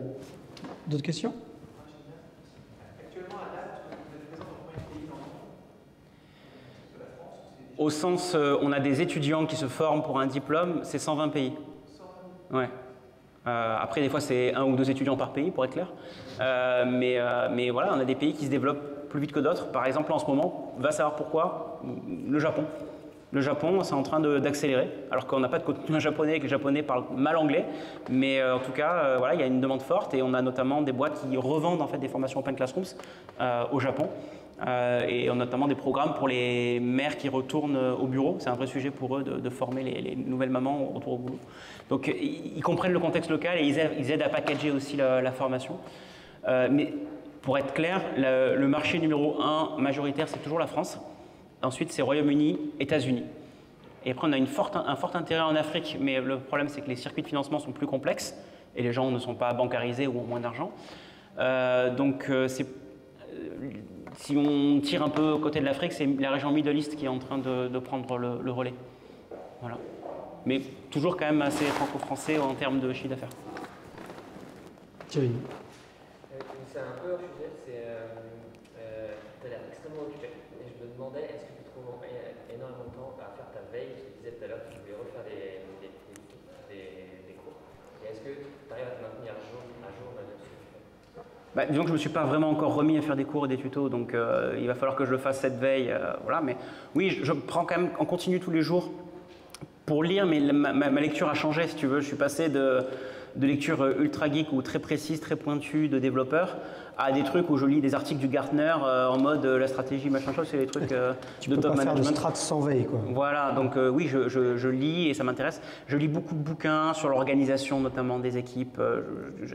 d'autres questions? Actuellement, à date, vous êtes présent dans combien de pays dans le monde? De la France? Au sens, on a des étudiants qui se forment pour un diplôme, c'est 120 pays. 120 ouais. Après, des fois, c'est 1 ou 2 étudiants par pays, pour être clair. Mais voilà, on a des pays qui se développent plus vite que d'autres. Par exemple, en ce moment, va savoir pourquoi, le Japon. Le Japon, c'est en train d'accélérer, alors qu'on n'a pas de contenu japonais et que les Japonais parlent mal anglais. Mais en tout cas, voilà, il y a une demande forte, et on a notamment des boîtes qui revendent en fait, des formations Open Classrooms au Japon. Et on a notamment des programmes pour les mères qui retournent au bureau. C'est un vrai sujet pour eux de former les nouvelles mamans au retour au boulot. Donc ils comprennent le contexte local, et ils aident à packager aussi la formation. Mais pour être clair, le marché numéro 1 majoritaire, c'est toujours la France. Ensuite, c'est Royaume-Uni, États-Unis. Et après, on a un fort intérêt en Afrique, mais le problème, c'est que les circuits de financement sont plus complexes, et les gens ne sont pas bancarisés ou ont moins d'argent. Donc, si on tire un peu côté de l'Afrique, c'est la région Middle East qui est en train de prendre le relais. Voilà. Mais toujours quand même assez franco-français en termes de chiffre d'affaires. Thierry. C'est un peu un sujet, tu as l'air extrêmement occupé. Et je me demandais, est-ce que tu trouves énormément de temps à faire ta veille? Je te disais tout à l'heure que tu voulais refaire des cours. Et est-ce que tu arrives Disons que je ne me suis pas vraiment encore remis à faire des cours et des tutos, donc il va falloir que je le fasse cette veille. Voilà. Mais oui, je prends quand même en continu tous les jours pour lire, mais ma lecture a changé, si tu veux. Je suis passé de lecture ultra geek ou très précise, très pointue de développeurs, à des trucs où je lis des articles du Gartner en mode la stratégie, machin chose, c'est des trucs de top management. Faire de strat sans veille, quoi. Voilà, donc oui, je lis et ça m'intéresse. Je lis beaucoup de bouquins sur l'organisation, notamment des équipes.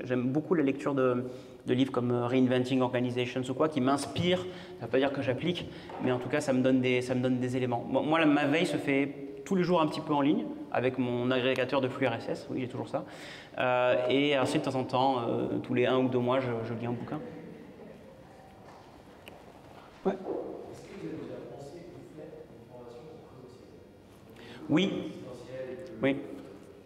J'aime beaucoup la lecture de livres comme Reinventing Organizations ou quoi, qui m'inspirent. Ça ne veut pas dire que j'applique, mais en tout cas, ça me donne des éléments. Bon, moi, ma veille se fait tous les jours un petit peu en ligne, avec mon agrégateur de flux RSS, oui, j'ai toujours ça. Et ensuite, de temps en temps, tous les 1 ou 2 mois, je lis un bouquin. Ouais. Est-ce que vous avez déjà pensé ou fait une formation en présentiel? Oui. Oui.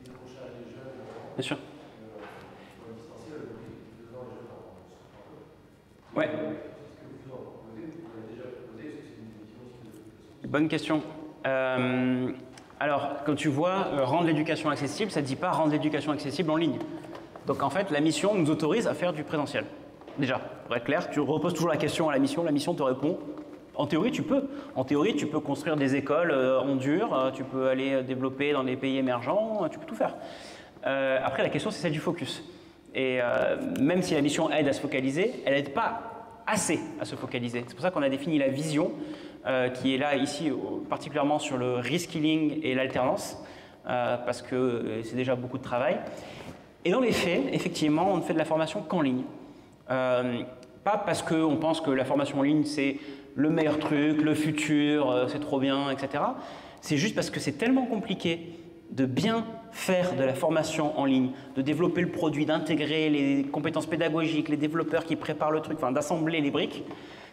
Décrochage des jeunes. Bien sûr. Pour le distanciel, depuis 2 ans, les jeunes en Ouais. Est-ce que vous en proposez? Vous l'avez déjà proposé? Est-ce que c'est une vision aussi de... Bonne question. Alors, quand tu vois rendre l'éducation accessible, ça ne dit pas rendre l'éducation accessible en ligne. Donc en fait, la mission nous autorise à faire du présentiel. Déjà, pour être clair, tu reposes toujours la question à la mission te répond. En théorie, tu peux. En théorie, tu peux construire des écoles en dur, tu peux aller développer dans les pays émergents, tu peux tout faire. Après, la question, c'est celle du focus. Et même si la mission aide à se focaliser, elle n'aide pas assez à se focaliser. C'est pour ça qu'on a défini la vision, qui est là, ici, particulièrement sur le reskilling et l'alternance, parce que c'est déjà beaucoup de travail. Et dans les faits, effectivement, on ne fait de la formation qu'en ligne. Pas parce qu'on pense que la formation en ligne, c'est le meilleur truc, le futur, c'est trop bien, etc. C'est juste parce que c'est tellement compliqué de bien faire de la formation en ligne, de développer le produit, d'intégrer les compétences pédagogiques, les développeurs qui préparent le truc, enfin d'assembler les briques.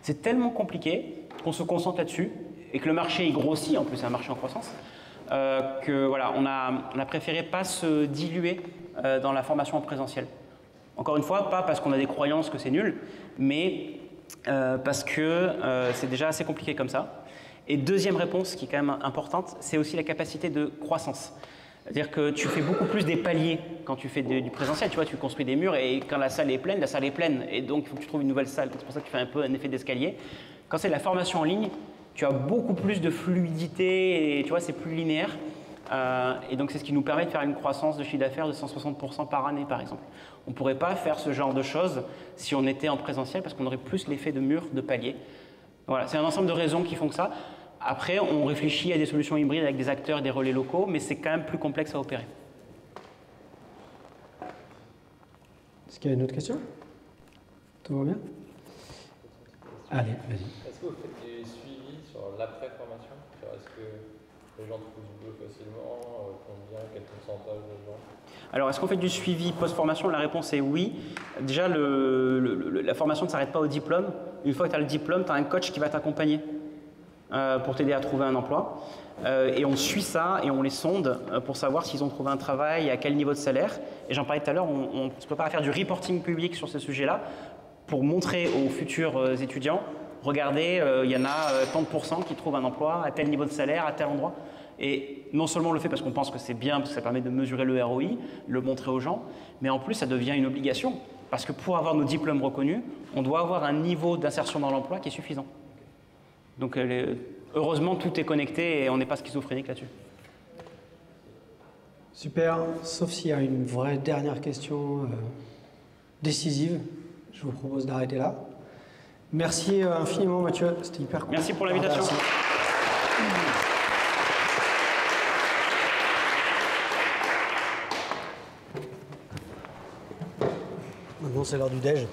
C'est tellement compliqué qu'on se concentre là-dessus et que le marché il grossit, en plus c'est un marché en croissance, que voilà, on a préféré pas se diluer dans la formation en présentiel. Encore une fois, pas parce qu'on a des croyances que c'est nul, mais parce que c'est déjà assez compliqué comme ça. Et deuxième réponse qui est quand même importante, c'est aussi la capacité de croissance. C'est-à-dire que tu fais beaucoup plus des paliers quand tu fais du présentiel. Tu vois, tu construis des murs et quand la salle est pleine, et donc il faut que tu trouves une nouvelle salle. C'est pour ça que tu fais un peu un effet d'escalier. Quand c'est de la formation en ligne, tu as beaucoup plus de fluidité et tu vois, c'est plus linéaire. Et donc c'est ce qui nous permet de faire une croissance de chiffre d'affaires de 160% par année, par exemple. On ne pourrait pas faire ce genre de choses si on était en présentiel parce qu'on aurait plus l'effet de mur, de palier. Voilà, c'est un ensemble de raisons qui font que ça. Après, on réfléchit à des solutions hybrides avec des acteurs et des relais locaux, mais c'est quand même plus complexe à opérer. Est-ce qu'il y a une autre question? Tout va bien? Allez, vas-y. Est-ce que vous faites des suivis sur l'après-formation? Est-ce que les gens trouvent du boulot facilement? Combien? Quel pourcentage de gens? Alors, est-ce qu'on fait du suivi post-formation? La réponse est oui. Déjà, la formation ne s'arrête pas au diplôme. Une fois que tu as le diplôme, tu as un coach qui va t'accompagner pour t'aider à trouver un emploi. Et on suit ça et on les sonde pour savoir s'ils ont trouvé un travail, à quel niveau de salaire. Et j'en parlais tout à l'heure, on se prépare à faire du reporting public sur ce sujet-là pour montrer aux futurs étudiants, regardez, il y en a tant de pourcents qui trouvent un emploi à tel niveau de salaire, à tel endroit. Et non seulement on le fait parce qu'on pense que c'est bien, parce que ça permet de mesurer le ROI, le montrer aux gens, mais en plus ça devient une obligation. Parce que pour avoir nos diplômes reconnus, on doit avoir un niveau d'insertion dans l'emploi qui est suffisant. Donc heureusement, tout est connecté et on n'est pas schizophrénique là-dessus. Super, sauf s'il y a une vraie dernière question décisive, je vous propose d'arrêter là. Merci infiniment Mathieu, c'était hyper cool. Merci pour l'invitation. Maintenant c'est l'heure du déj.